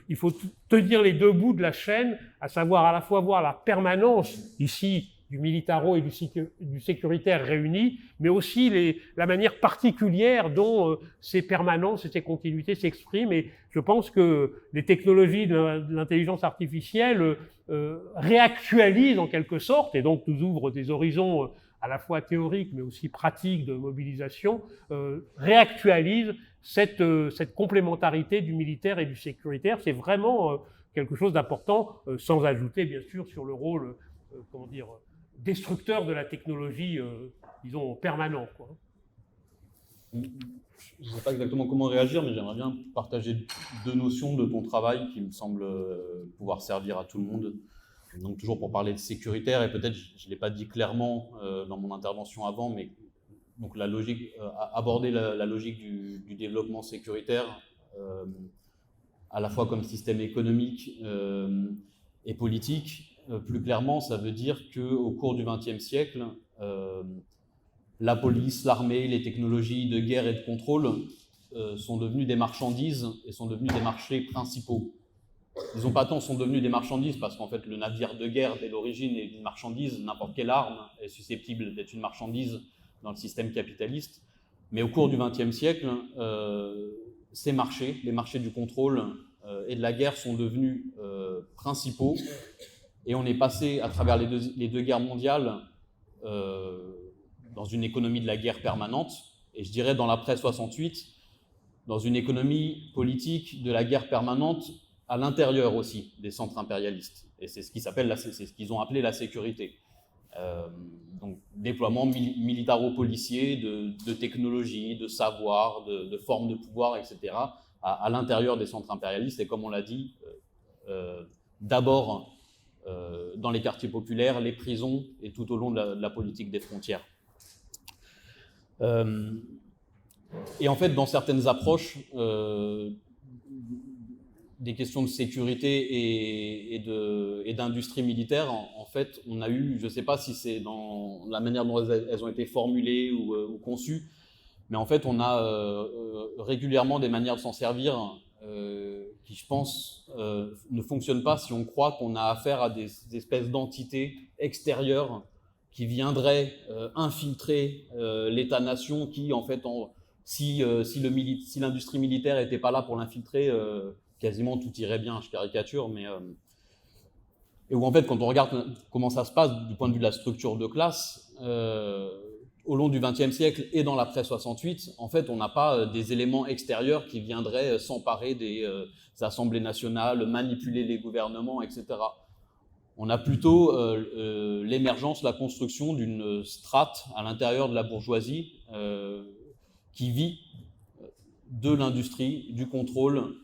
[SPEAKER 2] il faut tenir les deux bouts de la chaîne, à savoir à la fois voir la permanence, ici, du militaro et du sécuritaire réunis, mais aussi la manière particulière dont ces permanences et ces continuités s'expriment. Et je pense que les technologies de l'intelligence artificielle réactualisent en quelque sorte, et donc nous ouvrent des horizons à la fois théorique mais aussi pratique de mobilisation, réactualise cette complémentarité du militaire et du sécuritaire. C'est vraiment quelque chose d'important, sans ajouter bien sûr sur le rôle destructeur de la technologie, disons, permanent, quoi.
[SPEAKER 3] Je ne sais pas exactement comment réagir, mais j'aimerais bien partager deux notions de ton travail qui me semblent pouvoir servir à tout le monde. Donc toujours pour parler de sécuritaire, et peut-être je ne l'ai pas dit clairement dans mon intervention avant, mais donc aborder la logique du développement sécuritaire à la fois comme système économique et politique. Plus clairement, ça veut dire qu'au cours du XXe siècle, la police, l'armée, les technologies de guerre et de contrôle sont devenues des marchandises et sont devenues des marchés principaux. Disons pas tant sont devenus des marchandises parce qu'en fait le navire de guerre dès l'origine est une marchandise, n'importe quelle arme est susceptible d'être une marchandise dans le système capitaliste. Mais au cours du XXe siècle, ces marchés, les marchés du contrôle et de la guerre sont devenus principaux et on est passé à travers les deux guerres mondiales dans une économie de la guerre permanente et je dirais dans l'après-68 dans une économie politique de la guerre permanente à l'intérieur aussi des centres impérialistes. Et c'est ce qu'ils ont appelé la sécurité. Donc déploiement militaro-policier de technologies, de savoir, de formes de pouvoir, etc. à l'intérieur des centres impérialistes. Et comme on l'a dit, d'abord dans les quartiers populaires, les prisons et tout au long de la politique des frontières. Et en fait, dans certaines approches des questions de sécurité et d'industrie militaire, en fait, on a eu, je ne sais pas si c'est dans la manière dont elles ont été formulées ou conçues, mais en fait, on a régulièrement des manières de s'en servir qui, je pense, ne fonctionnent pas si on croit qu'on a affaire à des espèces d'entités extérieures qui viendraient infiltrer l'État-nation qui, en fait, si l'industrie militaire n'était pas là pour l'infiltrer, quasiment tout irait bien, je caricature, mais et où en fait, quand on regarde comment ça se passe du point de vue de la structure de classe, au long du XXe siècle et dans l'après-68, en fait, on n'a pas des éléments extérieurs qui viendraient s'emparer des assemblées nationales, manipuler les gouvernements, etc. On a plutôt l'émergence, la construction d'une strate à l'intérieur de la bourgeoisie qui vit de l'industrie, du contrôle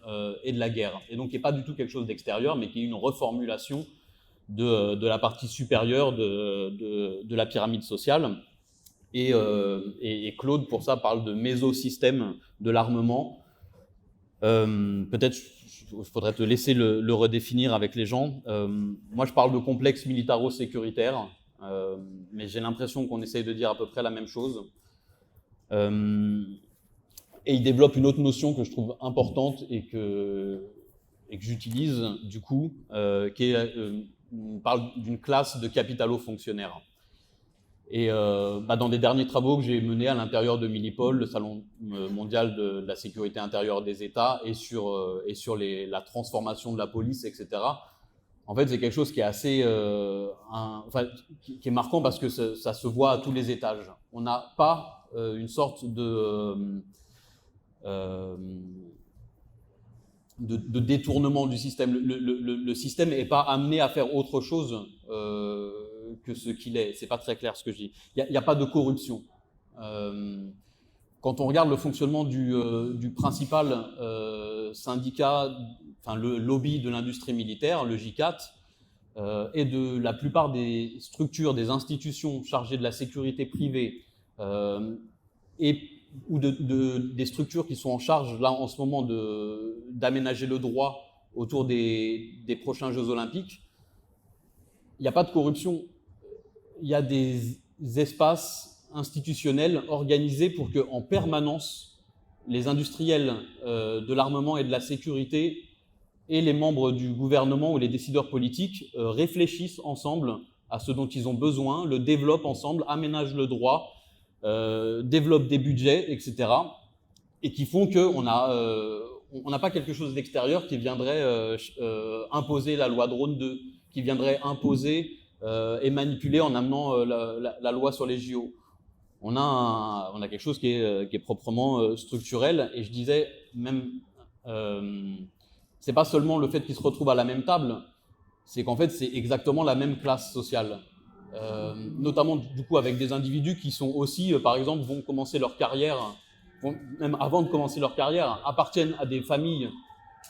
[SPEAKER 3] et de la guerre. Et donc, qui n'est pas du tout quelque chose d'extérieur, mais qui est une reformulation de la partie supérieure de la pyramide sociale. Et Claude, pour ça, parle de mésosystème de l'armement. Peut-être il faudrait te laisser le redéfinir avec les gens. Moi, je parle de complexe militaro-sécuritaire, mais j'ai l'impression qu'on essaye de dire à peu près la même chose. Et il développe une autre notion que je trouve importante et que j'utilise du coup, on parle d'une classe de capitalo-fonctionnaires. Et dans des derniers travaux que j'ai menés à l'intérieur de Milipol, le Salon mondial de la sécurité intérieure des États, et sur la transformation de la police, etc., en fait, c'est quelque chose qui est assez, qui est marquant parce que ça se voit à tous les étages. On n'a pas une sorte de détournement du système. Le système n'est pas amené à faire autre chose que ce qu'il est. C'est pas très clair ce que je dis. Il n'y a pas de corruption. Quand on regarde le fonctionnement du principal syndicat, enfin le lobby de l'industrie militaire, le J4, et de la plupart des structures, des institutions chargées de la sécurité privée, ou des structures qui sont en charge, là, en ce moment, d'aménager le droit autour des prochains Jeux Olympiques, il n'y a pas de corruption. Il y a des espaces institutionnels organisés pour qu'en permanence, les industriels de l'armement et de la sécurité et les membres du gouvernement ou les décideurs politiques réfléchissent ensemble à ce dont ils ont besoin, le développent ensemble, aménagent le droit, développent des budgets, etc. Et qui font qu'on n'a pas quelque chose d'extérieur qui viendrait imposer la loi Drone 2, qui viendrait imposer est manipulé en amenant la loi sur les JO. On a quelque chose qui est proprement structurel, et je disais même, c'est pas seulement le fait qu'ils se retrouvent à la même table, c'est qu'en fait c'est exactement la même classe sociale, notamment du coup avec des individus qui sont aussi, par exemple, vont commencer leur carrière, même avant de commencer leur carrière, appartiennent à des familles,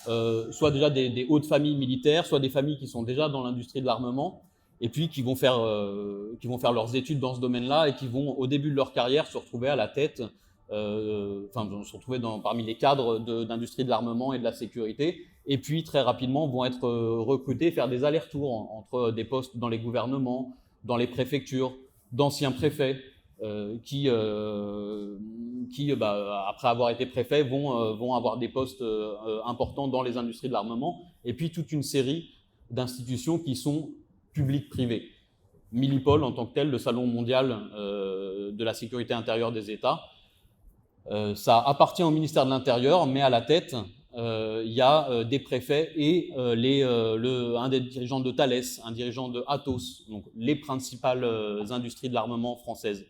[SPEAKER 3] soit déjà des hautes familles militaires, soit des familles qui sont déjà dans l'industrie de l'armement, et puis qui vont faire leurs études dans ce domaine-là et qui vont, au début de leur carrière, se retrouver à la tête, se retrouver parmi les cadres d'industrie de l'armement et de la sécurité, et puis très rapidement vont être recrutés, faire des allers-retours entre des postes dans les gouvernements, dans les préfectures, d'anciens préfets, qui après avoir été préfets, vont avoir des postes importants dans les industries de l'armement, et puis toute une série d'institutions qui sont publiques-privées. Milipol en tant que tel, le Salon mondial de la sécurité intérieure des États, ça appartient au ministère de l'Intérieur, mais à la tête, il y a des préfets et un des dirigeants de Thales, un dirigeant de Atos, donc les principales industries de l'armement françaises.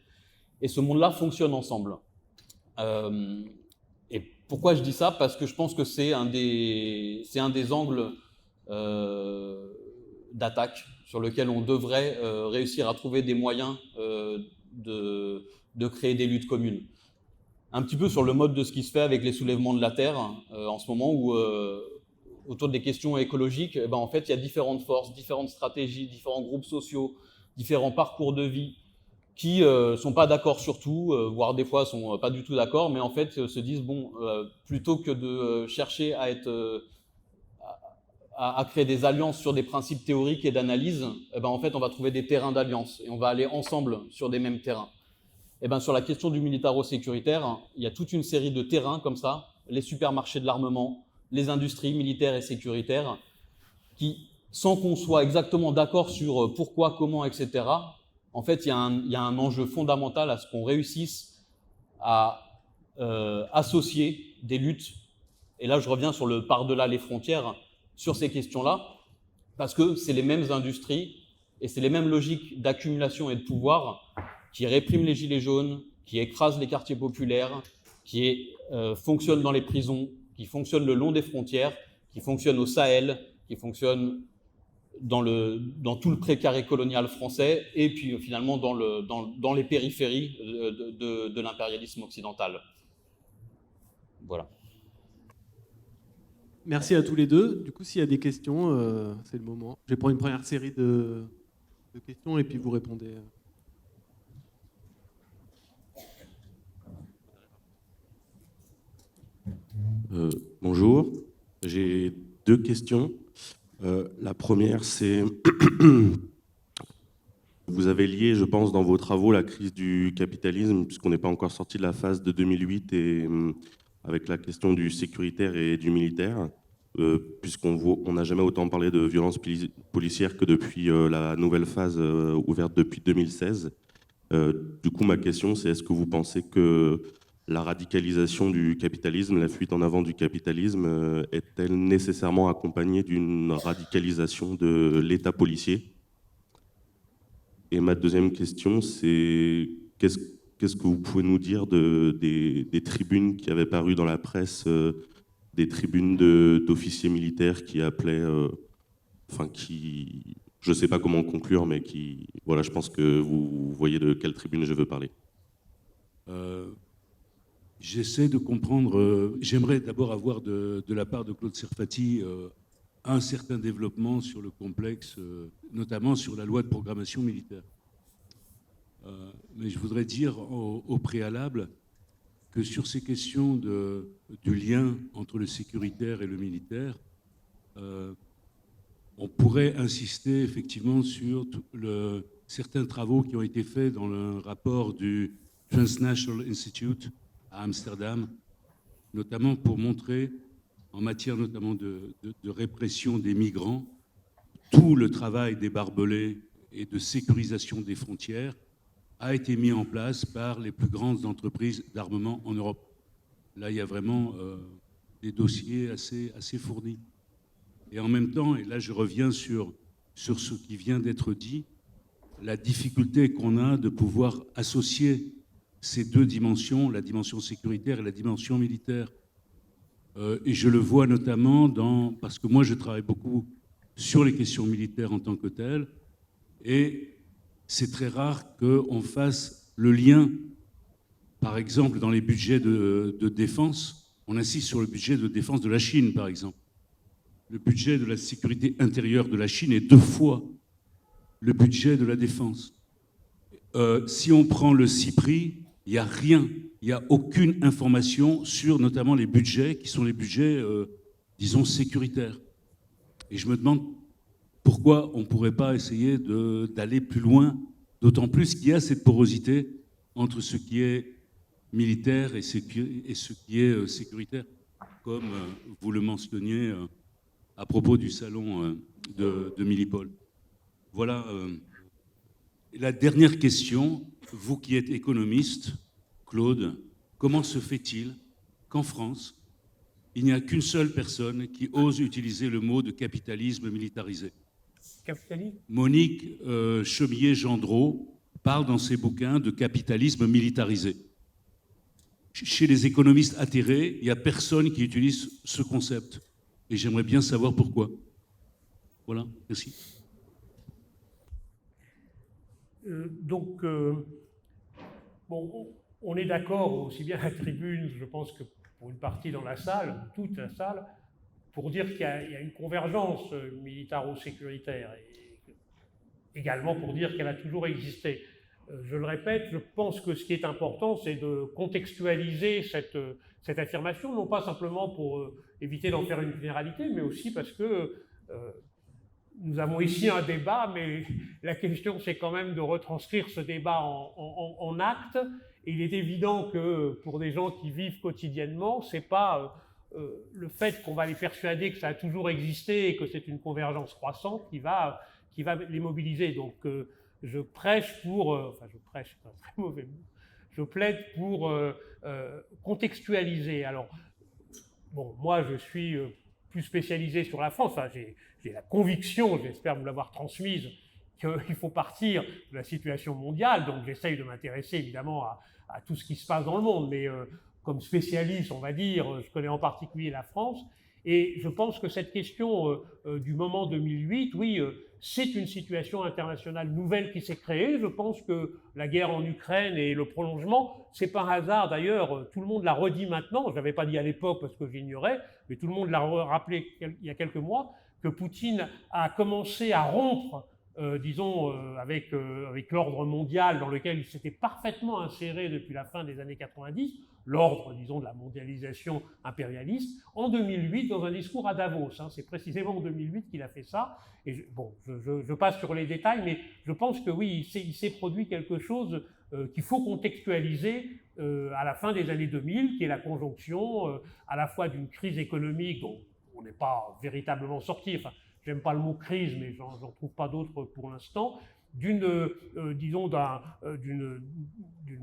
[SPEAKER 3] Et ce monde-là fonctionne ensemble. Et pourquoi je dis ça? Parce que je pense que c'est un des angles d'attaque sur lequel on devrait réussir à trouver des moyens de créer des luttes communes. Un petit peu sur le mode de ce qui se fait avec les soulèvements de la Terre en ce moment, où autour des questions écologiques, en fait, il y a différentes forces, différentes stratégies, différents groupes sociaux, différents parcours de vie qui ne sont pas d'accord sur tout, voire des fois ne sont pas du tout d'accord, mais en fait se disent, plutôt que de chercher à créer des alliances sur des principes théoriques et d'analyse, en fait, on va trouver des terrains d'alliance et on va aller ensemble sur des mêmes terrains. Sur la question du militaro-sécuritaire, il y a toute une série de terrains comme ça, les supermarchés de l'armement, les industries militaires et sécuritaires, qui, sans qu'on soit exactement d'accord sur pourquoi, comment, etc., en fait, il y a un enjeu fondamental à ce qu'on réussisse à associer des luttes, et là je reviens sur le par-delà les frontières, sur ces questions-là, parce que c'est les mêmes industries et c'est les mêmes logiques d'accumulation et de pouvoir qui répriment les gilets jaunes, qui écrasent les quartiers populaires, qui fonctionnent dans les prisons, qui fonctionnent le long des frontières, qui fonctionnent au Sahel, qui fonctionnent dans tout le précaré colonial français, et puis finalement dans les périphéries de l'impérialisme occidental. Voilà.
[SPEAKER 1] Merci à tous les deux. Du coup, s'il y a des questions, c'est le moment. Je vais prendre une première série de questions et puis vous répondez.
[SPEAKER 4] Bonjour, j'ai deux questions. La première, c'est vous avez lié, je pense, dans vos travaux la crise du capitalisme, puisqu'on n'est pas encore sorti de la phase de 2008 et avec la question du sécuritaire et du militaire, puisqu'on n'a jamais autant parlé de violence policière que depuis la nouvelle phase ouverte depuis 2016. Du coup, ma question, c'est est-ce que vous pensez que la radicalisation du capitalisme, la fuite en avant du capitalisme, est-elle nécessairement accompagnée d'une radicalisation de l'État policier? Et ma deuxième question, c'est qu'est-ce que vous pouvez nous dire des tribunes qui avaient paru dans la presse, des tribunes d'officiers militaires qui appelaient, je ne sais pas comment conclure, mais voilà, je pense que vous voyez de quelle tribune je veux parler.
[SPEAKER 5] J'essaie de comprendre. J'aimerais d'abord avoir de la part de Claude Serfati un certain développement sur le complexe, notamment sur la loi de programmation militaire. Mais je voudrais dire au préalable que sur ces questions du lien entre le sécuritaire et le militaire, on pourrait insister effectivement sur certains travaux qui ont été faits dans le rapport du Transnational Institute à Amsterdam, notamment pour montrer, en matière notamment de répression des migrants, tout le travail des barbelés et de sécurisation des frontières a été mis en place par les plus grandes entreprises d'armement en Europe. Là, il y a vraiment des dossiers assez fournis. Et en même temps, et là je reviens sur ce qui vient d'être dit, la difficulté qu'on a de pouvoir associer ces deux dimensions, la dimension sécuritaire et la dimension militaire. Et je le vois notamment parce que moi je travaille beaucoup sur les questions militaires en tant que telles, et c'est très rare qu'on fasse le lien. Par exemple, dans les budgets de défense, on insiste sur le budget de défense de la Chine, par exemple. Le budget de la sécurité intérieure de la Chine est 2 fois le budget de la défense. Si on prend le CIPRI, il n'y a rien, il n'y a aucune information sur notamment les budgets qui sont les budgets, disons, sécuritaires. Et je me demande pourquoi on ne pourrait pas essayer d'aller plus loin, d'autant plus qu'il y a cette porosité entre ce qui est militaire et ce qui est sécuritaire, comme vous le mentionniez à propos du salon de Milipol. Voilà. La dernière question, vous qui êtes économiste, Claude, comment se fait-il qu'en France, il n'y a qu'une seule personne qui ose utiliser le mot de capitalisme militarisé?
[SPEAKER 2] Capitalisme ?
[SPEAKER 5] Monique Chemillé-Gendreau parle dans ses bouquins de capitalisme militarisé. Chez les économistes atterrés, il n'y a personne qui utilise ce concept. Et j'aimerais bien savoir pourquoi. Voilà, merci.
[SPEAKER 2] Bon, on est d'accord, aussi bien à la tribune, je pense que pour une partie dans la salle, toute la salle, pour dire qu'il y a une convergence militaro-sécuritaire, et également pour dire qu'elle a toujours existé. Je le répète, je pense que ce qui est important, c'est de contextualiser cette affirmation, non pas simplement pour éviter d'en faire une généralité, mais aussi parce que nous avons ici un débat, mais la question, c'est quand même de retranscrire ce débat en actes. Et il est évident que pour des gens qui vivent quotidiennement, c'est pas le fait qu'on va les persuader que ça a toujours existé et que c'est une convergence croissante qui va les mobiliser. Donc, je prêche pour, je prêche, c'est un très mauvais mot, je plaide pour contextualiser. Alors, bon, moi, je suis plus spécialisé sur la France, enfin, j'ai la conviction, j'espère vous l'avoir transmise, qu'il faut partir de la situation mondiale, donc j'essaye de m'intéresser évidemment à tout ce qui se passe dans le monde, mais comme spécialiste, on va dire, je connais en particulier la France, et je pense que cette question du moment 2008, oui, c'est une situation internationale nouvelle qui s'est créée. Je pense que la guerre en Ukraine et le prolongement, c'est pas un hasard d'ailleurs, tout le monde l'a redit maintenant, je l'avais pas dit à l'époque parce que j'ignorais, mais tout le monde l'a rappelé il y a quelques mois, que Poutine a commencé à rompre avec l'ordre mondial dans lequel il s'était parfaitement inséré depuis la fin des années 90, l'ordre, disons, de la mondialisation impérialiste, en 2008 dans un discours à Davos. C'est précisément en 2008 qu'il a fait ça. Et je passe sur les détails, mais je pense que oui, il s'est produit quelque chose qu'il faut contextualiser à la fin des années 2000, qui est la conjonction à la fois d'une crise économique dont on n'est pas véritablement sorti, enfin, j'aime pas le mot crise, mais j'en trouve pas d'autre pour l'instant, d'une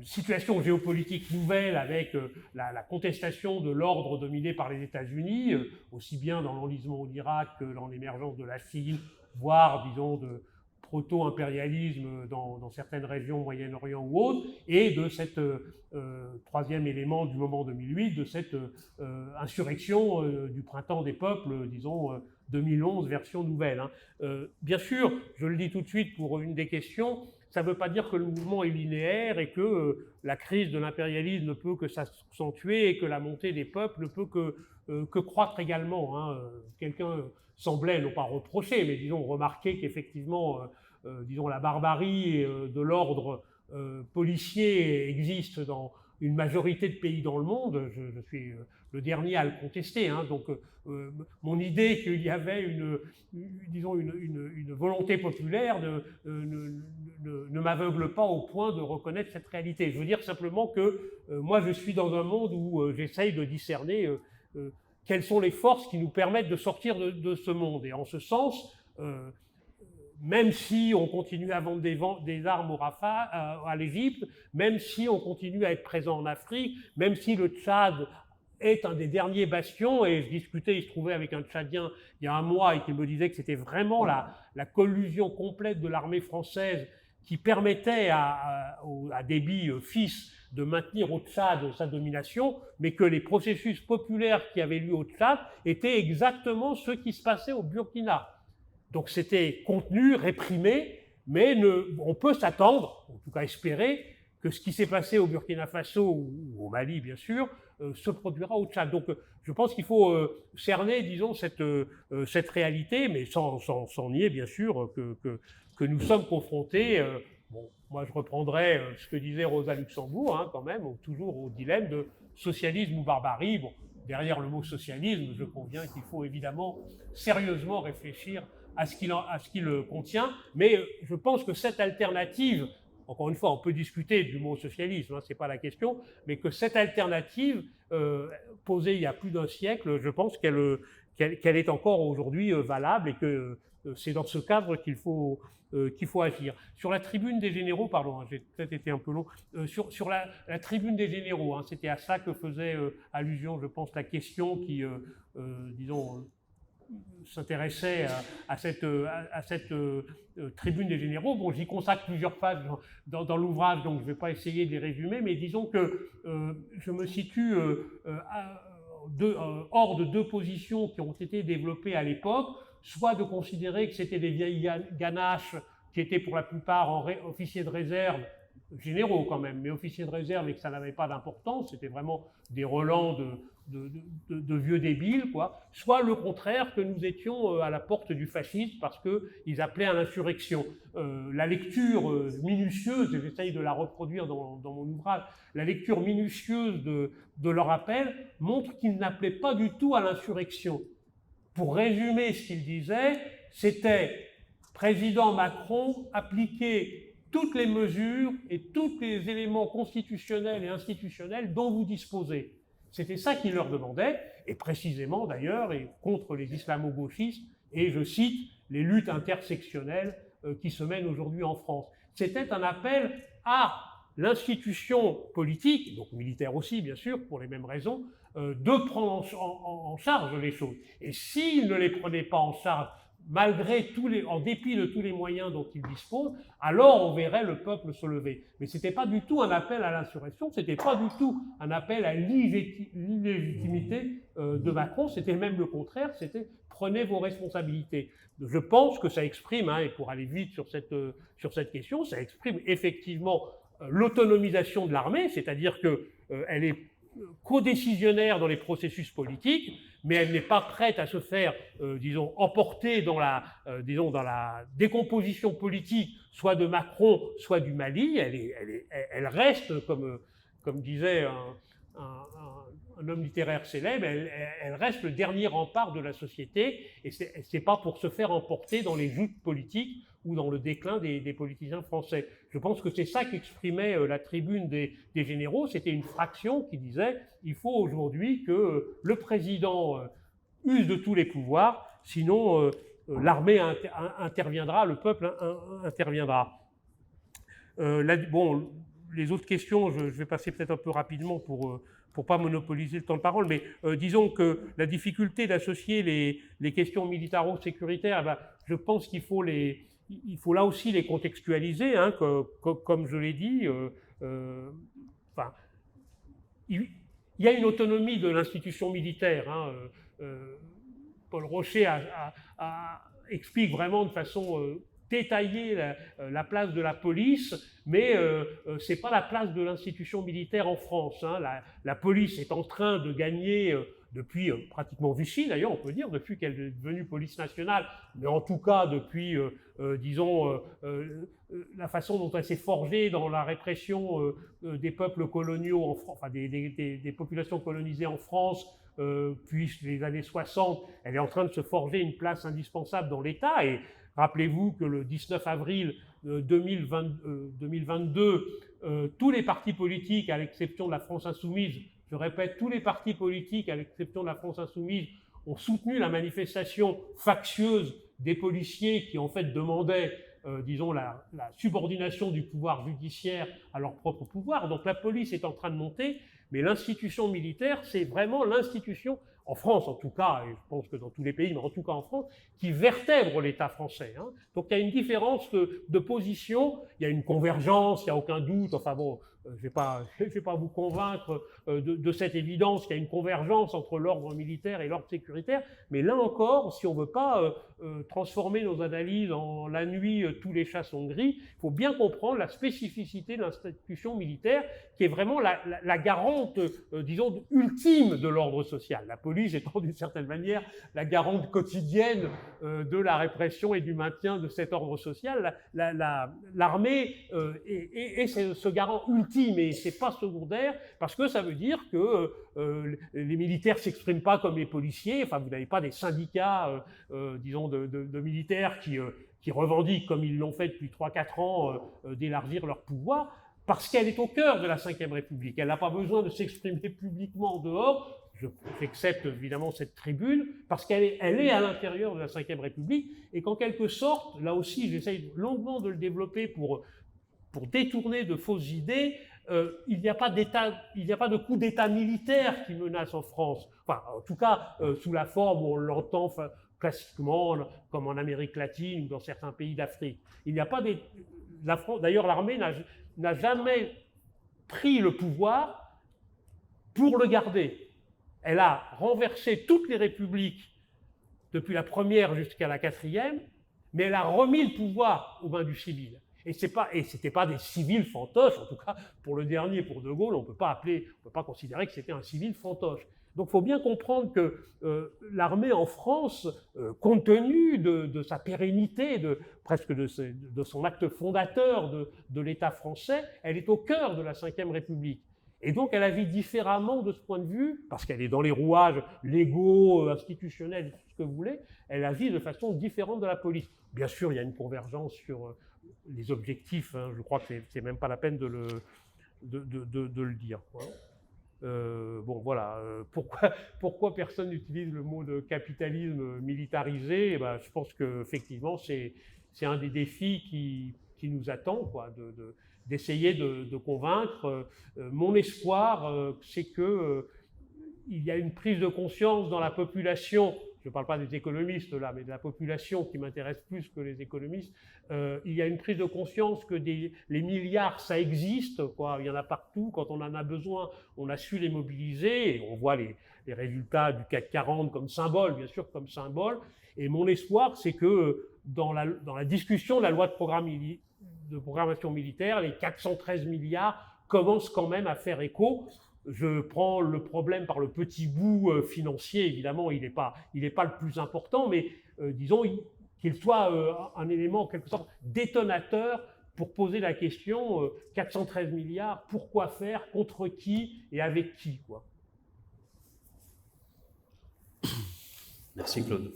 [SPEAKER 2] situation géopolitique nouvelle avec la contestation de l'ordre dominé par les États-Unis, aussi bien dans l'enlisement en Irak que dans l'émergence de la Chine, voire, disons, de proto-impérialisme dans certaines régions, Moyen-Orient ou autres, et de cet troisième élément du moment 2008, de cette insurrection du printemps des peuples, disons, 2011, version nouvelle. Bien sûr, je le dis tout de suite pour une des questions, ça ne veut pas dire que le mouvement est linéaire et que la crise de l'impérialisme ne peut que s'accentuer et que la montée des peuples ne peut que croître également. Quelqu'un semblait, non pas reprocher, mais disons remarquer qu'effectivement, la barbarie de l'ordre policier existe dans une majorité de pays dans le monde. Je suis le dernier à le contester. Donc, mon idée qu'il y avait une volonté populaire ne m'aveugle pas au point de reconnaître cette réalité. Je veux dire simplement que moi, je suis dans un monde où j'essaye de discerner quelles sont les forces qui nous permettent de sortir de ce monde. Et en ce sens, même si on continue à vendre des armes à l'Égypte, même si on continue à être présent en Afrique, même si le Tchad est un des derniers bastions, et je discutais, il se trouvait avec un Tchadien il y a un mois et qui me disait que c'était vraiment la collusion complète de l'armée française qui permettait à Déby fils de maintenir au Tchad sa domination, mais que les processus populaires qui avaient lieu au Tchad étaient exactement ceux qui se passaient au Burkina. Donc c'était contenu, réprimé, mais on peut s'attendre, en tout cas espérer, que ce qui s'est passé au Burkina Faso ou au Mali, bien sûr, se produira au Tchad. Donc je pense qu'il faut cerner, disons, cette réalité, mais sans nier, bien sûr, que nous sommes confrontés. Bon, moi, je reprendrai ce que disait Rosa Luxembourg, hein, quand même, toujours au dilemme de socialisme ou barbarie. Bon, derrière le mot socialisme, je conviens qu'il faut évidemment sérieusement réfléchir à ce qu'il contient, mais je pense que cette alternative, encore une fois, on peut discuter du mot socialisme, hein, ce n'est pas la question, mais que cette alternative posée il y a plus d'un siècle, je pense qu'elle est encore aujourd'hui valable et que c'est dans ce cadre qu'il faut agir. Sur la tribune des généraux, pardon, hein, j'ai peut-être été un peu long, sur la tribune des généraux, hein, c'était à ça que faisait allusion, je pense, la question qui, disons, s'intéressait à cette tribune des généraux. Bon, j'y consacre plusieurs pages dans l'ouvrage, donc je ne vais pas essayer de les résumer, mais disons que je me situe hors de deux positions qui ont été développées à l'époque, soit de considérer que c'était des vieilles ganaches qui étaient pour la plupart officiers de réserve, généraux quand même, mais officiers de réserve et que ça n'avait pas d'importance, c'était vraiment des relents de vieux débiles, quoi. Soit le contraire, que nous étions à la porte du fascisme parce qu'ils appelaient à l'insurrection. La lecture minutieuse, et j'essaye de la reproduire dans mon ouvrage, la lecture minutieuse de leur appel montre qu'ils n'appelaient pas du tout à l'insurrection. Pour résumer ce qu'ils disaient, c'était « Président Macron, appliquez toutes les mesures et tous les éléments constitutionnels et institutionnels dont vous disposez ». C'était ça qu'ils leur demandaient, et précisément d'ailleurs, et contre les islamo-gauchistes, et je cite, les luttes intersectionnelles qui se mènent aujourd'hui en France. C'était un appel à l'institution politique, donc militaire aussi bien sûr, pour les mêmes raisons, de prendre en charge les choses. Et s'ils ne les prenaient pas en charge, en dépit de tous les moyens dont ils disposent, alors on verrait le peuple se lever. Mais ce n'était pas du tout un appel à l'insurrection, ce n'était pas du tout un appel à l'illégitimité de Macron, c'était même le contraire, c'était prenez vos responsabilités. Je pense que ça exprime, hein, et pour aller vite sur cette question, ça exprime effectivement l'autonomisation de l'armée, c'est-à-dire qu'elle est codécisionnaire dans les processus politiques, mais elle n'est pas prête à se faire, disons, emporter dans la décomposition politique, soit de Macron, soit du Mali. Elle reste, comme disait un homme littéraire célèbre, elle reste le dernier rempart de la société, et c'est pas pour se faire emporter dans les joutes politiques ou dans le déclin des politiciens français. Je pense que c'est ça qu'exprimait la tribune des généraux, c'était une fraction qui disait « il faut aujourd'hui que le président use de tous les pouvoirs, sinon l'armée interviendra, le peuple interviendra ». Bon, les autres questions, je vais passer peut-être un peu rapidement pour pas monopoliser le temps de parole, mais disons que la difficulté d'associer les questions militaro-sécuritaires, eh ben, je pense qu'il faut là aussi les contextualiser, hein, comme je l'ai dit. Il y a une autonomie de l'institution militaire. Hein, Paul Rocher explique vraiment de façon détaillée la place de la police, mais ce n'est pas la place de l'institution militaire en France. Hein. La police est en train de gagner, depuis pratiquement Vichy d'ailleurs, on peut dire, depuis qu'elle est devenue police nationale, mais en tout cas depuis, disons, la façon dont elle s'est forgée dans la répression des peuples coloniaux, enfin des populations colonisées en France, puis les années 60, elle est en train de se forger une place indispensable dans l'État. Et rappelez-vous que le 19 avril 2022, tous les partis politiques, à l'exception de la France Insoumise, je répète, tous les partis politiques, à l'exception de la France Insoumise, ont soutenu la manifestation factieuse des policiers qui, en fait, demandaient, disons, la subordination du pouvoir judiciaire à leur propre pouvoir. Donc la police est en train de monter, mais l'institution militaire, c'est vraiment l'institution, en France en tout cas, et je pense que dans tous les pays, mais en tout cas en France, qui vertèbre l'État français. Hein. Donc il y a une différence de position, il y a une convergence, il n'y a aucun doute, enfin bon, je vais pas vous convaincre de cette évidence qu'il y a une convergence entre l'ordre militaire et l'ordre sécuritaire, mais là encore, si on ne veut pas transformer nos analyses en la nuit, tous les chats sont gris, il faut bien comprendre la spécificité de l'institution militaire qui est vraiment la garante, disons, ultime de l'ordre social. La police étant d'une certaine manière la garante quotidienne de la répression et du maintien de cet ordre social. L'armée est ce garant ultime et c'est pas secondaire parce que ça veut dire que les militaires s'expriment pas comme les policiers. Enfin, vous n'avez pas des syndicats, disons, de militaires qui revendiquent, comme ils l'ont fait depuis 3-4 ans, d'élargir leur pouvoir. Parce qu'elle est au cœur de la Ve République. Elle n'a pas besoin de s'exprimer publiquement en dehors. J'accepte évidemment cette tribune, parce qu'elle est à l'intérieur de la Ve République, et qu'en quelque sorte, là aussi, j'essaye longuement de le développer pour détourner de fausses idées, il n'y a pas de coup d'État militaire qui menace en France. Enfin, en tout cas, sous la forme où on l'entend classiquement, comme en Amérique latine ou dans certains pays d'Afrique. Il n'y a pas d'ailleurs, l'armée n'a jamais pris le pouvoir pour le garder. Elle a renversé toutes les républiques depuis la première jusqu'à la 4e, mais elle a remis le pouvoir aux mains du civil. Et c'était pas des civils fantoches, en tout cas pour le dernier, pour De Gaulle, on peut pas considérer que c'était un civil fantoche. Donc il faut bien comprendre que l'armée en France, compte tenu de sa pérennité, presque de son acte fondateur de l'État français, elle est au cœur de la Ve République. Et donc elle agit différemment de ce point de vue, parce qu'elle est dans les rouages légaux, institutionnels, tout ce que vous voulez, elle agit de façon différente de la police. Bien sûr, il y a une convergence sur les objectifs, hein, je crois que c'est même pas la peine de le dire. Hein. Bon, voilà. Pourquoi personne n'utilise le mot de capitalisme militarisé? Ben, je pense qu'effectivement, c'est un des défis qui nous attend, quoi, d'essayer de convaincre. Mon espoir, c'est que il y a une prise de conscience dans la population. Je ne parle pas des économistes là, mais de la population qui m'intéresse plus que les économistes. Il y a une prise de conscience que les milliards, ça existe, quoi. Il y en a partout. Quand on en a besoin, on a su les mobiliser. Et on voit les résultats du CAC 40 comme symbole, bien sûr, comme symbole. Et mon espoir, c'est que dans la discussion de la loi de programmation militaire, les 413 milliards commencent quand même à faire écho. Je prends le problème par le petit bout financier, évidemment, il n'est pas le plus important, mais disons qu'il soit un élément en quelque sorte détonateur pour poser la question 413 milliards, pourquoi faire, contre qui et avec qui, quoi.
[SPEAKER 3] Merci Claude.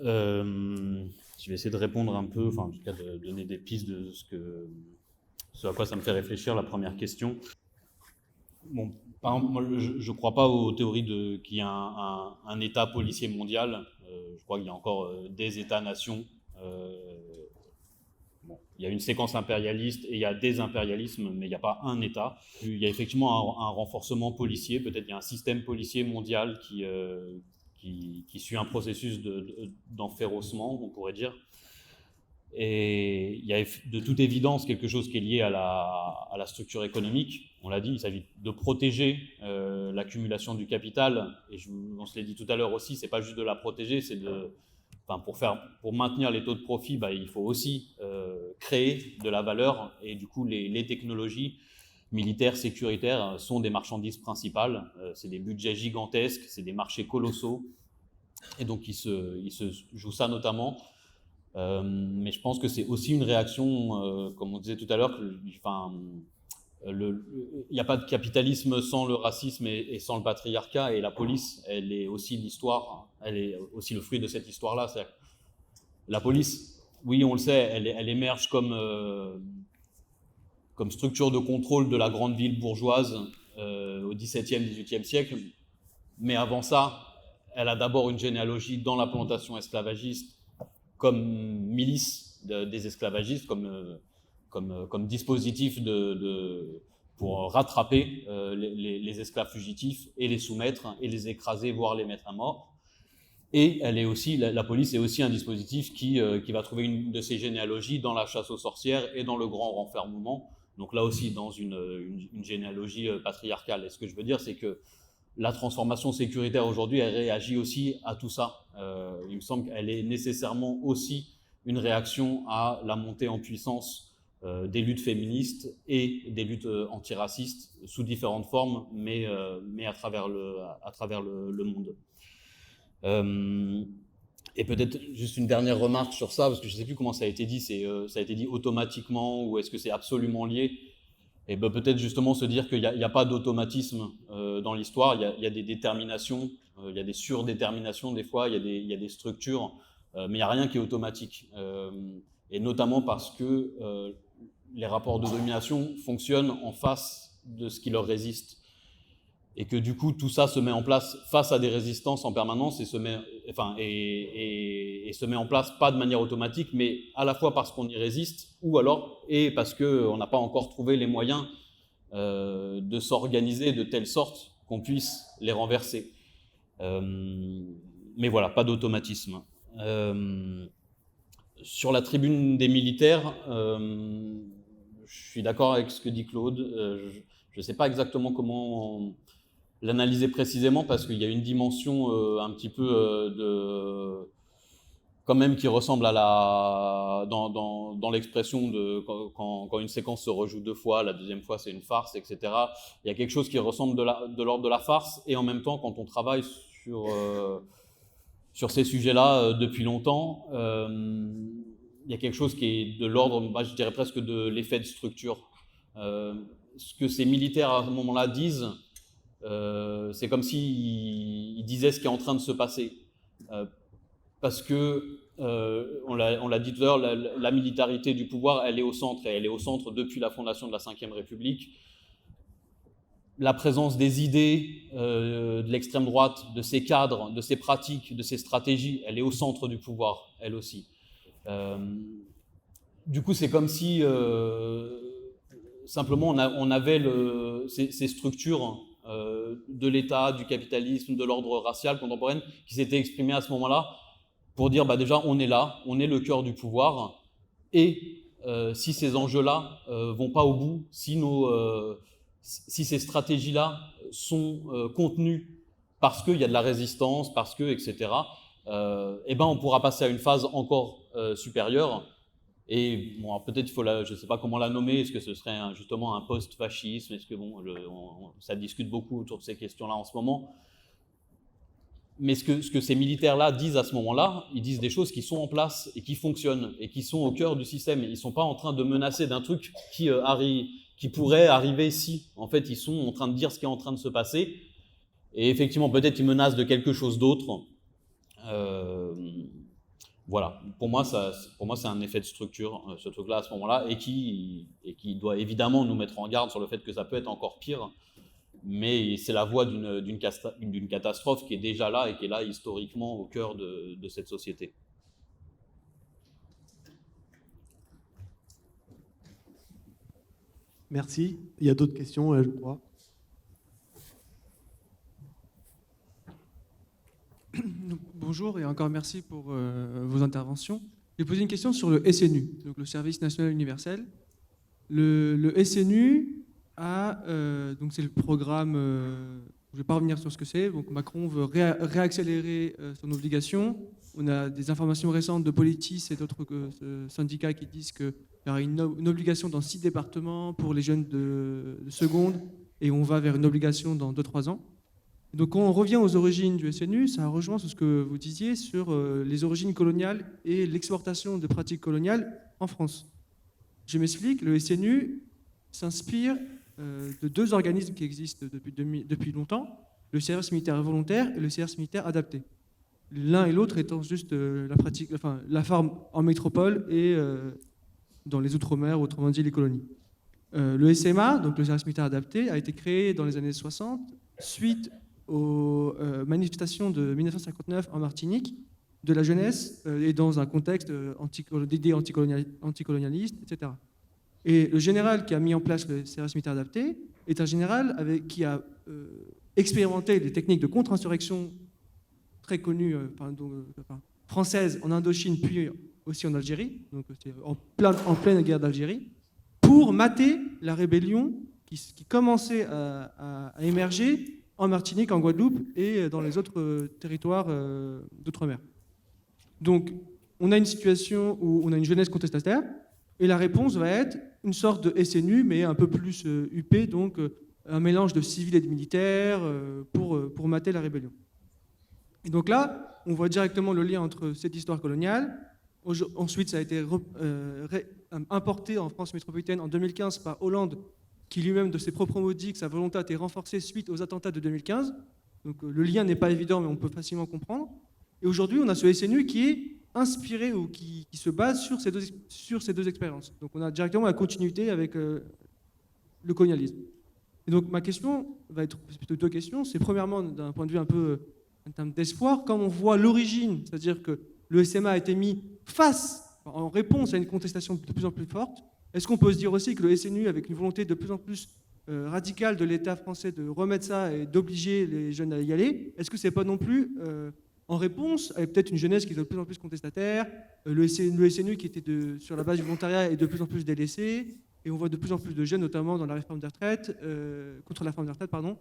[SPEAKER 3] Je vais essayer de répondre un peu, enfin en tout cas de donner des pistes de ce à quoi ça me fait réfléchir, la première question. Bon, par exemple, moi, je ne crois pas aux théories qu'il y a un État policier mondial. Je crois qu'il y a encore des États-nations. Bon, il y a une séquence impérialiste et il y a des impérialismes, mais il n'y a pas un État. Il y a effectivement un renforcement policier. Peut-être il y a un système policier mondial qui suit un processus d'enferrossement, on pourrait dire. Et il y a de toute évidence quelque chose qui est lié à la structure économique. On l'a dit, il s'agit de protéger l'accumulation du capital. Et on se l'a dit tout à l'heure aussi, c'est pas juste de la protéger, c'est pour maintenir les taux de profit, il faut aussi créer de la valeur. Et du coup, les technologies militaires, sécuritaires sont des marchandises principales. C'est des budgets gigantesques, c'est des marchés colossaux. Et donc, il se joue ça notamment. Mais je pense que c'est aussi une réaction, comme on disait tout à l'heure, il n'y a pas de capitalisme sans le racisme et sans le patriarcat, et la police, elle est aussi l'histoire, elle est aussi le fruit de cette histoire-là. C'est-à-dire, la police, oui, on le sait, elle émerge comme structure de contrôle de la grande ville bourgeoise au XVIIe, XVIIIe siècle, mais avant ça, elle a d'abord une généalogie dans la plantation esclavagiste, comme milice des esclavagistes, comme dispositif pour rattraper les esclaves fugitifs et les soumettre et les écraser, voire les mettre à mort. Et elle est aussi, la police est aussi un dispositif qui va trouver une de ses généalogies dans la chasse aux sorcières et dans le grand renfermement. Donc là aussi dans une généalogie patriarcale. Et ce que je veux dire, c'est que la transformation sécuritaire aujourd'hui, elle réagit aussi à tout ça. Il me semble qu'elle est nécessairement aussi une réaction à la montée en puissance des luttes féministes et des luttes antiracistes sous différentes formes, mais à travers le monde. Et peut-être juste une dernière remarque sur ça, parce que je ne sais plus comment ça a été dit, ça a été dit automatiquement ou est-ce que c'est absolument lié? Et ben peut-être justement se dire qu'il n'y a pas d'automatisme dans l'histoire, il y a des déterminations, il y a des surdéterminations des fois, il y a des structures, mais il n'y a rien qui est automatique. Et notamment parce que les rapports de domination fonctionnent en face de ce qui leur résiste. Et que du coup, tout ça se met en place face à des résistances en permanence et se met en place pas de manière automatique, mais à la fois parce qu'on y résiste, ou alors, et parce qu'on n'a pas encore trouvé les moyens de s'organiser de telle sorte qu'on puisse les renverser. Mais voilà, pas d'automatisme. Sur la tribune des militaires, je suis d'accord avec ce que dit Claude. Je ne sais pas exactement comment l'analyser précisément parce qu'il y a une dimension un petit peu quand même qui ressemble à dans l'expression de quand une séquence se rejoue 2 fois, la deuxième fois c'est une farce, etc. Il y a quelque chose qui ressemble de l'ordre de la farce et en même temps quand on travaille sur ces sujets-là depuis longtemps, il y a quelque chose qui est de l'ordre, je dirais presque de l'effet de structure. Ce que ces militaires à ce moment-là disent, c'est comme s'ils disaient ce qui est en train de se passer. Parce que, on l'a dit tout à l'heure, la militarité du pouvoir, elle est au centre, et elle est au centre depuis la fondation de la Ve République. La présence des idées de l'extrême droite, de ses cadres, de ses pratiques, de ses stratégies, elle est au centre du pouvoir, elle aussi. Du coup, c'est comme si, simplement, on avait ces structures de l'État, du capitalisme, de l'ordre racial contemporain qui s'était exprimé à ce moment-là pour dire déjà on est là, on est le cœur du pouvoir et si ces enjeux-là vont pas au bout, si ces stratégies-là sont contenues parce qu'il y a de la résistance, parce que, etc., on pourra passer à une phase encore supérieure. Et bon, peut-être je ne sais pas comment la nommer, est-ce que ce serait justement un post-fascisme, est-ce que ça discute beaucoup autour de ces questions-là en ce moment. Mais ce que ces militaires-là disent à ce moment-là, ils disent des choses qui sont en place et qui fonctionnent et qui sont au cœur du système. Ils ne sont pas en train de menacer d'un truc qui pourrait arriver si. En fait, ils sont en train de dire ce qui est en train de se passer. Et effectivement, peut-être ils menacent de quelque chose d'autre. Voilà, pour moi, c'est un effet de structure, ce truc-là, à ce moment-là, et qui doit évidemment nous mettre en garde sur le fait que ça peut être encore pire, mais c'est la voie d'une catastrophe qui est déjà là et qui est là historiquement au cœur de cette société.
[SPEAKER 1] Merci. Il y a d'autres questions, je crois.
[SPEAKER 6] Bonjour et encore merci pour vos interventions. Je vais poser une question sur le SNU, donc le Service National Universel. Le SNU donc c'est le programme, je ne vais pas revenir sur ce que c'est, donc Macron veut réaccélérer son obligation. On a des informations récentes de Politis et d'autres syndicats qui disent qu'il y aura une obligation dans 6 départements pour les jeunes de seconde et on va vers une obligation dans 2-3 ans. Donc quand on revient aux origines du SNU, ça rejoint sur ce que vous disiez sur les origines coloniales et l'exportation de pratiques coloniales en France. Je m'explique, le SNU s'inspire de 2 organismes qui existent depuis longtemps, le service militaire volontaire et le service militaire adapté. L'un et l'autre étant juste la forme en métropole et dans les Outre-mer, autrement dit les colonies. Le SMA, donc le service militaire adapté, a été créé dans les années 60 suite aux manifestations de 1959 en Martinique, de la jeunesse et dans un contexte d'idées anticolonialistes, etc. Et le général qui a mis en place le service militaire adapté est un général qui a expérimenté des techniques de contre-insurrection très connues, françaises en Indochine, puis aussi en Algérie, donc c'est en pleine guerre d'Algérie, pour mater la rébellion qui commençait à émerger en Martinique, en Guadeloupe et dans les autres territoires d'outre-mer. Donc, on a une situation où on a une jeunesse contestataire, et la réponse va être une sorte de SNU, mais un peu plus huppé, donc un mélange de civils et de militaires pour mater la rébellion. Et donc là, on voit directement le lien entre cette histoire coloniale. Ensuite, ça a été importé en France métropolitaine en 2015 par Hollande, qui lui-même, de ses propres mots, dit que sa volonté a été renforcée suite aux attentats de 2015. Donc le lien n'est pas évident, mais on peut facilement comprendre. Et aujourd'hui, on a ce SNU qui est inspiré ou qui se base sur ces deux expériences. Donc on a directement la continuité avec le colonialisme. Et donc ma question va être plutôt deux questions. C'est premièrement, d'un point de vue un peu en termes d'espoir, quand on voit l'origine, c'est-à-dire que le SMA a été mis en réponse à une contestation de plus en plus forte, est-ce qu'on peut se dire aussi que le SNU, avec une volonté de plus en plus radicale de l'État français de remettre ça et d'obliger les jeunes à y aller, est-ce que c'est pas non plus en réponse à peut-être une jeunesse qui est de plus en plus contestataire, le SNU qui était sur la base du volontariat est de plus en plus délaissé, et on voit de plus en plus de jeunes, notamment dans la réforme des retraites, contre la réforme des retraites, pardon,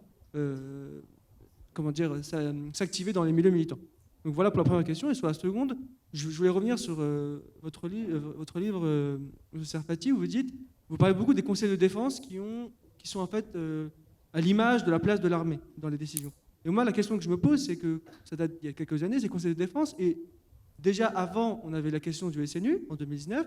[SPEAKER 6] s'activer dans les milieux militants. Donc voilà pour la première question. Et sur la seconde, je voulais revenir sur votre livre, M. Serfati, où vous parlez beaucoup des conseils de défense qui sont en fait à l'image de la place de l'armée dans les décisions. Et moi, la question que je me pose, c'est que ça date d'il y a quelques années, ces conseils de défense, et déjà avant, on avait la question du SNU en 2019,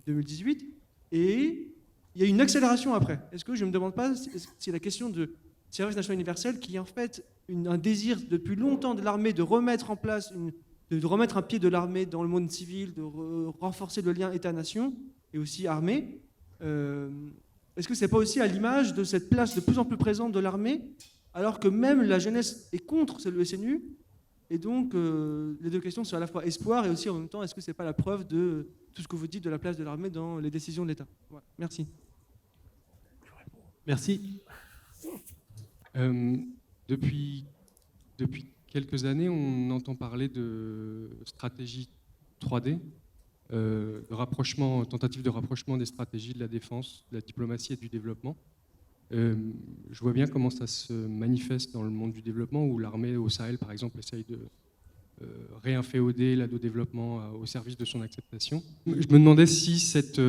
[SPEAKER 6] 2018, et il y a une accélération après. Est-ce que je ne me demande pas si la question de service national universel, qui est en fait un désir depuis longtemps de l'armée de remettre en place, de remettre un pied de l'armée dans le monde civil, de renforcer le lien État-nation et aussi armée, est-ce que ce n'est pas aussi à l'image de cette place de plus en plus présente de l'armée, alors que même la jeunesse est contre le SNU? Et donc, les deux questions sont à la fois espoir et aussi en même temps, est-ce que ce n'est pas la preuve de tout ce que vous dites de la place de l'armée dans les décisions de l'État? Voilà. Merci.
[SPEAKER 1] Merci.
[SPEAKER 7] Depuis quelques années, on entend parler de stratégie 3D, de rapprochement, tentative de rapprochement des stratégies de la défense, de la diplomatie et du développement. Je vois bien comment ça se manifeste dans le monde du développement, où l'armée au Sahel, par exemple, essaye de réinféoder l'aide au développement au service de son acceptation. Je me demandais si cette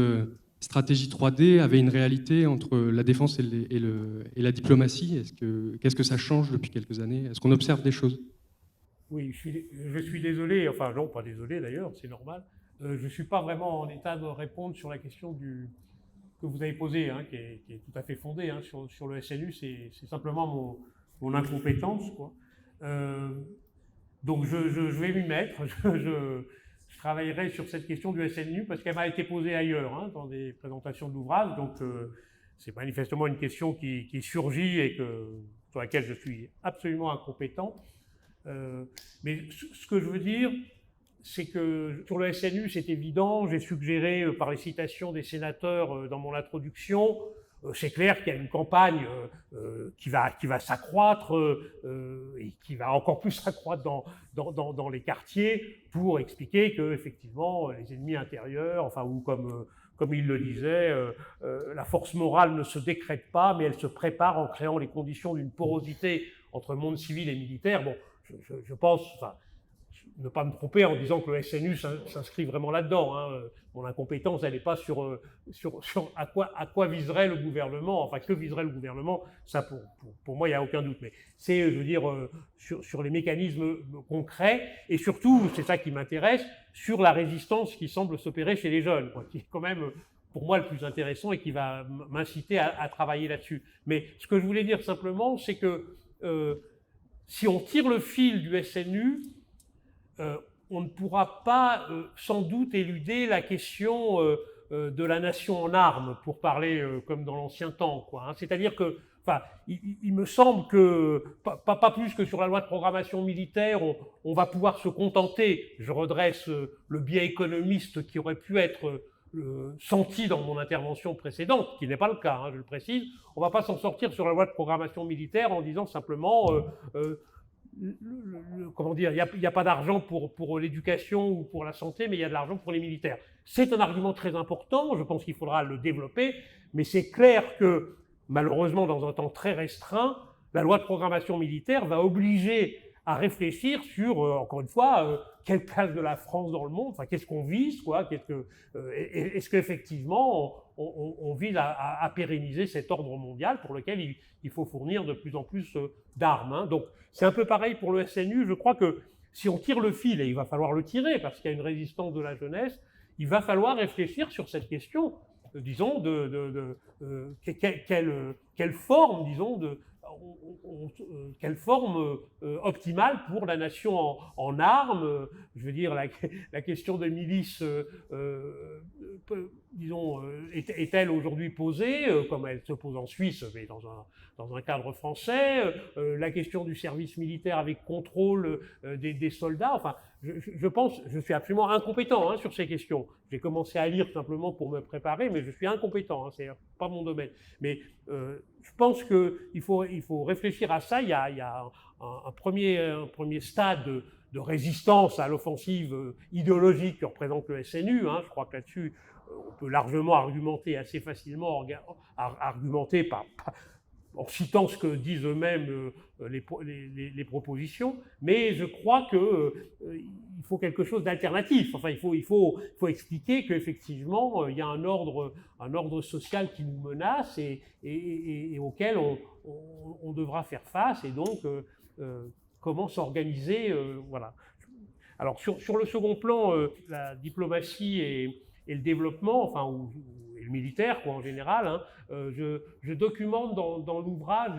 [SPEAKER 7] stratégie 3D avait une réalité entre la défense et la diplomatie. Qu'est-ce que ça change depuis quelques années? Est-ce qu'on observe des choses?
[SPEAKER 2] Oui, je suis désolé, enfin non, pas désolé d'ailleurs, c'est normal. Je ne suis pas vraiment en état de répondre sur la question que vous avez posée, hein, qui est tout à fait fondée, hein, sur le SNU. C'est simplement mon incompétence, quoi. Donc je vais m'y mettre. Je travaillerai sur cette question du SNU parce qu'elle m'a été posée ailleurs, hein, dans des présentations de l'ouvrage. Donc c'est manifestement une question qui surgit et sur laquelle je suis absolument incompétent. Mais ce que je veux dire, c'est que sur le SNU, c'est évident, j'ai suggéré par les citations des sénateurs dans mon introduction, c'est clair qu'il y a une campagne qui va s'accroître et qui va encore plus s'accroître dans les quartiers pour expliquer que effectivement les ennemis intérieurs, enfin ou comme il le disait, la force morale ne se décrète pas, mais elle se prépare en créant les conditions d'une porosité entre monde civil et militaire. Bon, je pense, enfin, ne pas me tromper en disant que le SNU s'inscrit vraiment là-dedans, hein. Mon incompétence, elle n'est pas sur à quoi viserait le gouvernement, enfin que viserait le gouvernement, ça pour moi il n'y a aucun doute, mais c'est, je veux dire, sur les mécanismes concrets, et surtout, c'est ça qui m'intéresse, sur la résistance qui semble s'opérer chez les jeunes, quoi, qui est quand même pour moi le plus intéressant et qui va m'inciter à travailler là-dessus. Mais ce que je voulais dire simplement, c'est que si on tire le fil du SNU, on ne pourra pas sans doute éluder la question de la nation en armes, pour parler comme dans l'ancien temps, quoi, hein. C'est-à-dire que, enfin, il me semble que, pas plus que sur la loi de programmation militaire, on va pouvoir se contenter, je redresse le biais économiste qui aurait pu être senti dans mon intervention précédente, qui n'est pas le cas, hein, je le précise. On ne va pas s'en sortir sur la loi de programmation militaire en disant simplement comment dire, il n'y a pas d'argent pour l'éducation ou pour la santé, mais il y a de l'argent pour les militaires. C'est un argument très important, je pense qu'il faudra le développer, mais c'est clair que, malheureusement, dans un temps très restreint, la loi de programmation militaire va obliger à réfléchir sur, encore une fois, quelle place de la France dans le monde, enfin, qu'est-ce qu'on vise, quoi, est-ce qu'effectivement on vise à pérenniser cet ordre mondial pour lequel il faut fournir de plus en plus d'armes, hein. Donc c'est un peu pareil pour le SNU, je crois que si on tire le fil, et il va falloir le tirer parce qu'il y a une résistance de la jeunesse, il va falloir réfléchir sur cette question, disons, quelle forme, disons, quelle forme optimale pour la nation en armes. Je veux dire, la question des milices, disons, est-elle aujourd'hui posée, comme elle se pose en Suisse, mais dans un cadre français, la question du service militaire avec contrôle des soldats, enfin, je pense, je suis absolument incompétent, hein, sur ces questions. J'ai commencé à lire simplement pour me préparer, mais je suis incompétent, hein, c'est pas mon domaine. Mais je pense qu'il faut réfléchir à ça. Il y a un premier stade de résistance à l'offensive idéologique que représente le SNU. Hein. Je crois que là-dessus, on peut largement argumenter, assez facilement argumenter en citant ce que disent eux-mêmes les propositions, mais je crois qu'il faut quelque chose d'alternatif. Enfin, il faut expliquer qu'effectivement, il y a un ordre social qui nous menace et auquel on devra faire face, et donc comment s'organiser, voilà. Alors, sur le second plan, la diplomatie et le développement, enfin, et le militaire, quoi, en général, hein, je documente dans l'ouvrage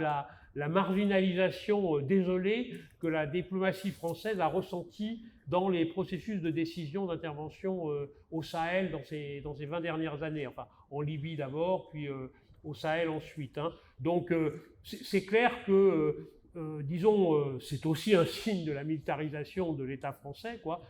[SPEAKER 2] la marginalisation désolée que la diplomatie française a ressentie dans les processus de décision d'intervention au Sahel dans ces 20 dernières années, enfin, en Libye d'abord, puis au Sahel ensuite, hein. Donc, c'est clair que, disons, c'est aussi un signe de la militarisation de l'État français, quoi.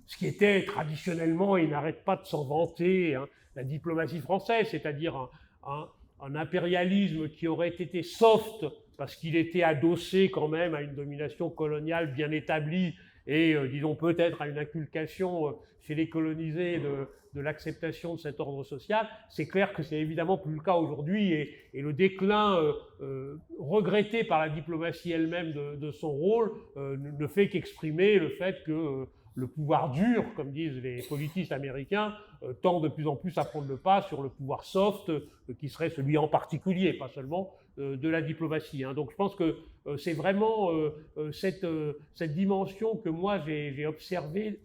[SPEAKER 2] Ce qui était traditionnellement, il n'arrête pas de s'en vanter, hein, la diplomatie française, c'est-à-dire un impérialisme qui aurait été soft parce qu'il était adossé quand même à une domination coloniale bien établie et, disons, peut-être à une inculcation chez les colonisés de l'acceptation de cet ordre social. C'est clair que c'est évidemment plus le cas aujourd'hui et le déclin regretté par la diplomatie elle-même de son rôle ne fait qu'exprimer le fait que le pouvoir dur, comme disent les politistes américains, tend de plus en plus à prendre le pas sur le pouvoir soft, qui serait celui en particulier, pas seulement de la diplomatie, hein. Donc je pense que c'est vraiment cette dimension que moi j'ai observée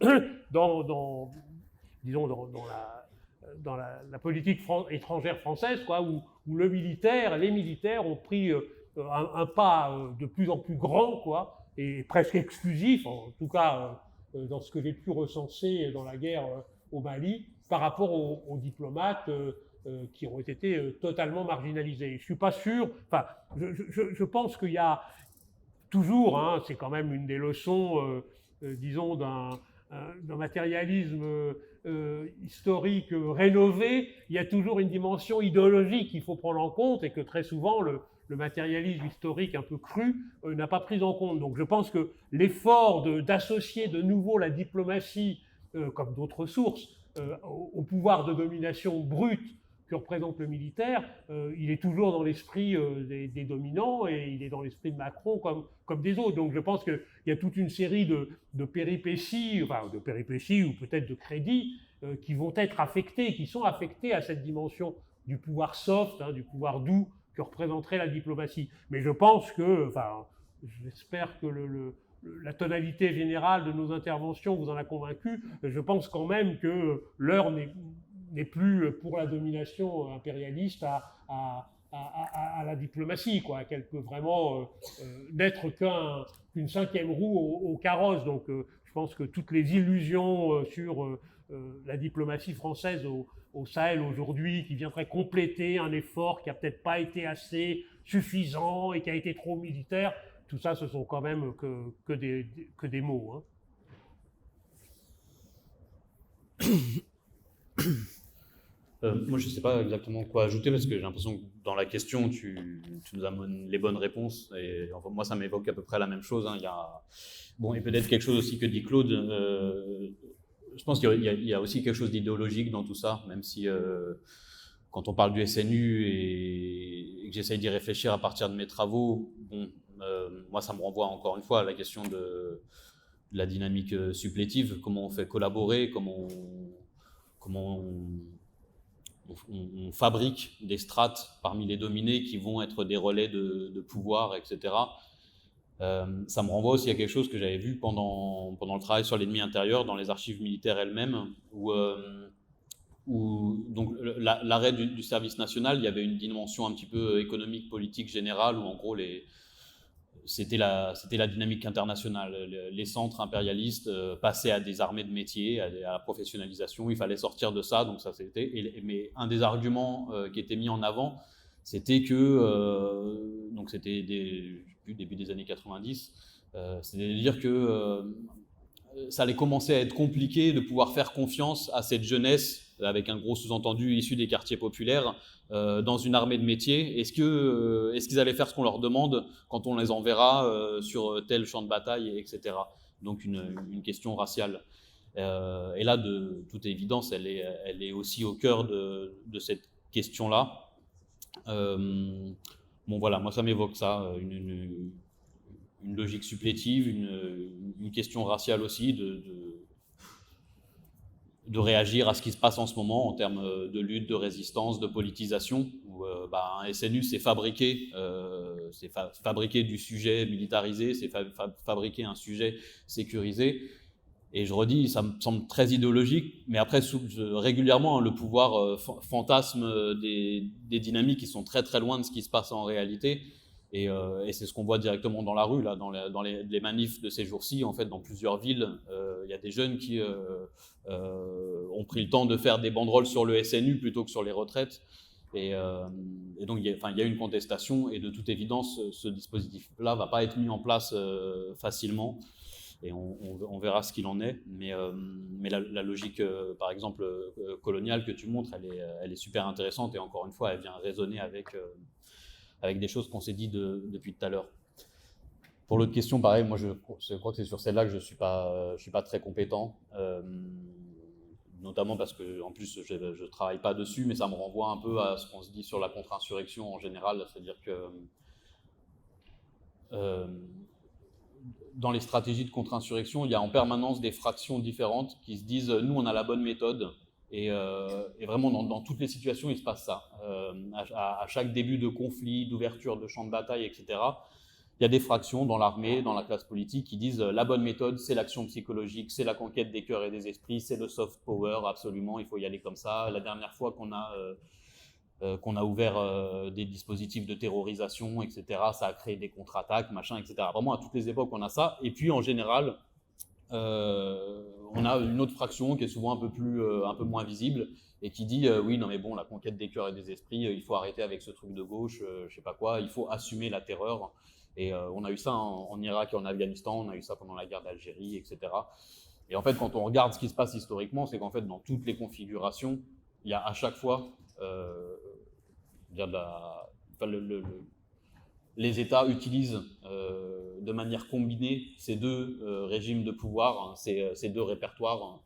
[SPEAKER 2] dans la politique étrangère française, quoi, où les militaires ont pris un pas de plus en plus grand, quoi, et presque exclusif, en tout cas dans ce que j'ai pu recenser dans la guerre au Mali, par rapport aux diplomates qui ont été totalement marginalisés. Je ne suis pas sûr, enfin, je pense qu'il y a toujours, hein, c'est quand même une des leçons, disons, d'un matérialisme historique rénové, il y a toujours une dimension idéologique qu'il faut prendre en compte et que très souvent le matérialisme historique un peu cru n'a pas pris en compte. Donc je pense que l'effort d'associer de nouveau la diplomatie, comme d'autres sources, au pouvoir de domination brute que représente le militaire, il est toujours dans l'esprit des dominants et il est dans l'esprit de Macron comme des autres. Donc je pense qu'il y a toute une série de péripéties, ou peut-être de crédits qui vont être affectés, qui sont affectés à cette dimension du pouvoir soft, hein, du pouvoir doux que représenterait la diplomatie. Mais je pense que, enfin, j'espère que la tonalité générale de nos interventions vous en a convaincu. Je pense quand même que l'heure n'est plus pour la domination impérialiste à la diplomatie, quoi, qu'elle peut vraiment n'être qu'une cinquième roue au carrosse. Donc je pense que toutes les illusions sur la diplomatie française au Sahel aujourd'hui, qui viendrait compléter un effort qui n'a peut-être pas été assez suffisant et qui a été trop militaire, tout ça, ce sont quand même que des mots, hein.
[SPEAKER 3] Moi, je ne sais pas exactement quoi ajouter parce que j'ai l'impression que dans la question, tu nous amènes les bonnes réponses. Et enfin, moi, ça m'évoque à peu près la même chose. Hein. Il y a, bon, et peut-être quelque chose aussi que dit Claude. Je pense qu'il y a aussi quelque chose d'idéologique dans tout ça, même si quand on parle du SNU et que j'essaye d'y réfléchir à partir de mes travaux, bon, moi, ça me renvoie encore une fois à la question de la dynamique supplétive, comment on fait collaborer, comment on fabrique des strates parmi les dominés qui vont être des relais de pouvoir, etc. Ça me renvoie aussi à quelque chose que j'avais vu pendant le travail sur l'ennemi intérieur dans les archives militaires elles-mêmes, où donc l'arrêt du service national, il y avait une dimension un petit peu économique, politique, générale, où en gros c'était la dynamique internationale. Les centres impérialistes passaient à des armées de métier, à la professionnalisation. Il fallait sortir de ça. Donc ça, mais un des arguments qui était mis en avant, c'était que donc c'était début des années 90, c'était de dire que ça allait commencer à être compliqué de pouvoir faire confiance à cette jeunesse, avec un gros sous-entendu issu des quartiers populaires, dans une armée de métier. Est-ce qu'ils allaient faire ce qu'on leur demande quand on les enverra sur tel champ de bataille, etc. Donc une question raciale. Et là, de toute évidence, elle est aussi au cœur de cette question-là. Bon voilà, moi ça m'évoque ça, une logique supplétive, une question raciale aussi, de réagir à ce qui se passe en ce moment en termes de lutte, de résistance, de politisation, où un SNU c'est fabriquer du sujet militarisé, c'est fabriquer un sujet sécurisé. Et je redis, ça me semble très idéologique, mais après, régulièrement, le pouvoir fantasme des dynamiques qui sont très très loin de ce qui se passe en réalité. Et c'est ce qu'on voit directement dans la rue, là, dans les manifs de ces jours-ci. En fait, dans plusieurs villes, il y a des jeunes qui ont pris le temps de faire des banderoles sur le SNU plutôt que sur les retraites. Et donc, il y a une contestation, et de toute évidence, ce dispositif-là ne va pas être mis en place facilement. Et on verra ce qu'il en est. Mais la logique, par exemple, coloniale que tu montres, elle est super intéressante. Et encore une fois, elle vient résonner avec des choses qu'on s'est dit depuis tout à l'heure. Pour l'autre question, pareil, moi je crois que c'est sur celle-là que je suis pas très compétent, notamment parce que en plus je travaille pas dessus, mais ça me renvoie un peu à ce qu'on se dit sur la contre-insurrection en général, c'est-à-dire que dans les stratégies de contre-insurrection, il y a en permanence des fractions différentes qui se disent nous on a la bonne méthode. Et vraiment, dans toutes les situations, il se passe ça. À chaque début de conflit, d'ouverture de champ de bataille, etc., il y a des fractions dans l'armée, dans la classe politique, qui disent la bonne méthode, c'est l'action psychologique, c'est la conquête des cœurs et des esprits, c'est le soft power, absolument, il faut y aller comme ça. La dernière fois qu'on a ouvert des dispositifs de terrorisation, etc., ça a créé des contre-attaques, machin, etc. Vraiment, à toutes les époques, on a ça. Et puis, en général, on a une autre fraction qui est souvent un peu moins visible et qui dit oui, non mais bon, la conquête des cœurs et des esprits, il faut arrêter avec ce truc de gauche, je sais pas quoi, il faut assumer la terreur. Et on a eu ça en Irak et en Afghanistan, on a eu ça pendant la guerre d'Algérie, etc. Et en fait, quand on regarde ce qui se passe historiquement, c'est qu'en fait, dans toutes les configurations, il y a à chaque fois les États utilisent de manière combinée ces deux régimes de pouvoir, hein, ces deux répertoires,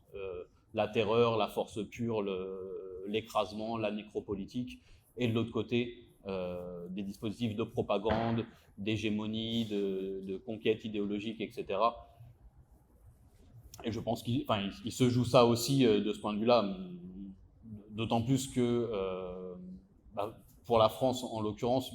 [SPEAKER 3] la terreur, la force pure, l'écrasement, la nécropolitique, et de l'autre côté, des dispositifs de propagande, d'hégémonie, de conquête idéologique, etc. Et je pense qu'il se joue ça aussi de ce point de vue-là, d'autant plus que pour la France, en l'occurrence,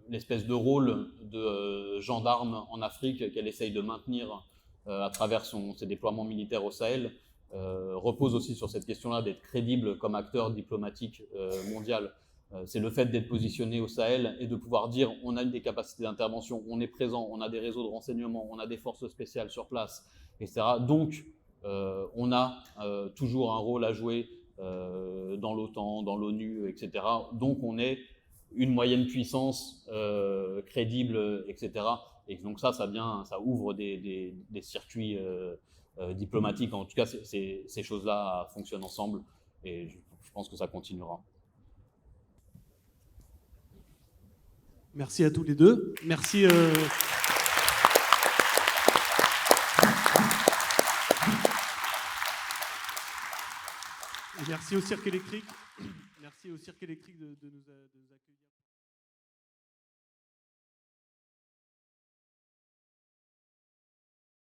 [SPEAKER 3] l'espèce de rôle de gendarme en Afrique qu'elle essaye de maintenir à travers ses déploiements militaires au Sahel repose aussi sur cette question-là d'être crédible comme acteur diplomatique mondial. C'est le fait d'être positionné au Sahel et de pouvoir dire on a des capacités d'intervention, on est présent, on a des réseaux de renseignement, on a des forces spéciales sur place, etc. Donc, on a toujours un rôle à jouer dans l'OTAN, dans l'ONU, etc. Donc on est une moyenne puissance crédible, etc. Et donc ça ouvre des circuits diplomatiques. En tout cas, ces choses-là fonctionnent ensemble. Et je pense que ça continuera.
[SPEAKER 1] Merci à tous les deux. Merci. Et merci au Cirque électrique. Merci au Cirque électrique de nous accueillir.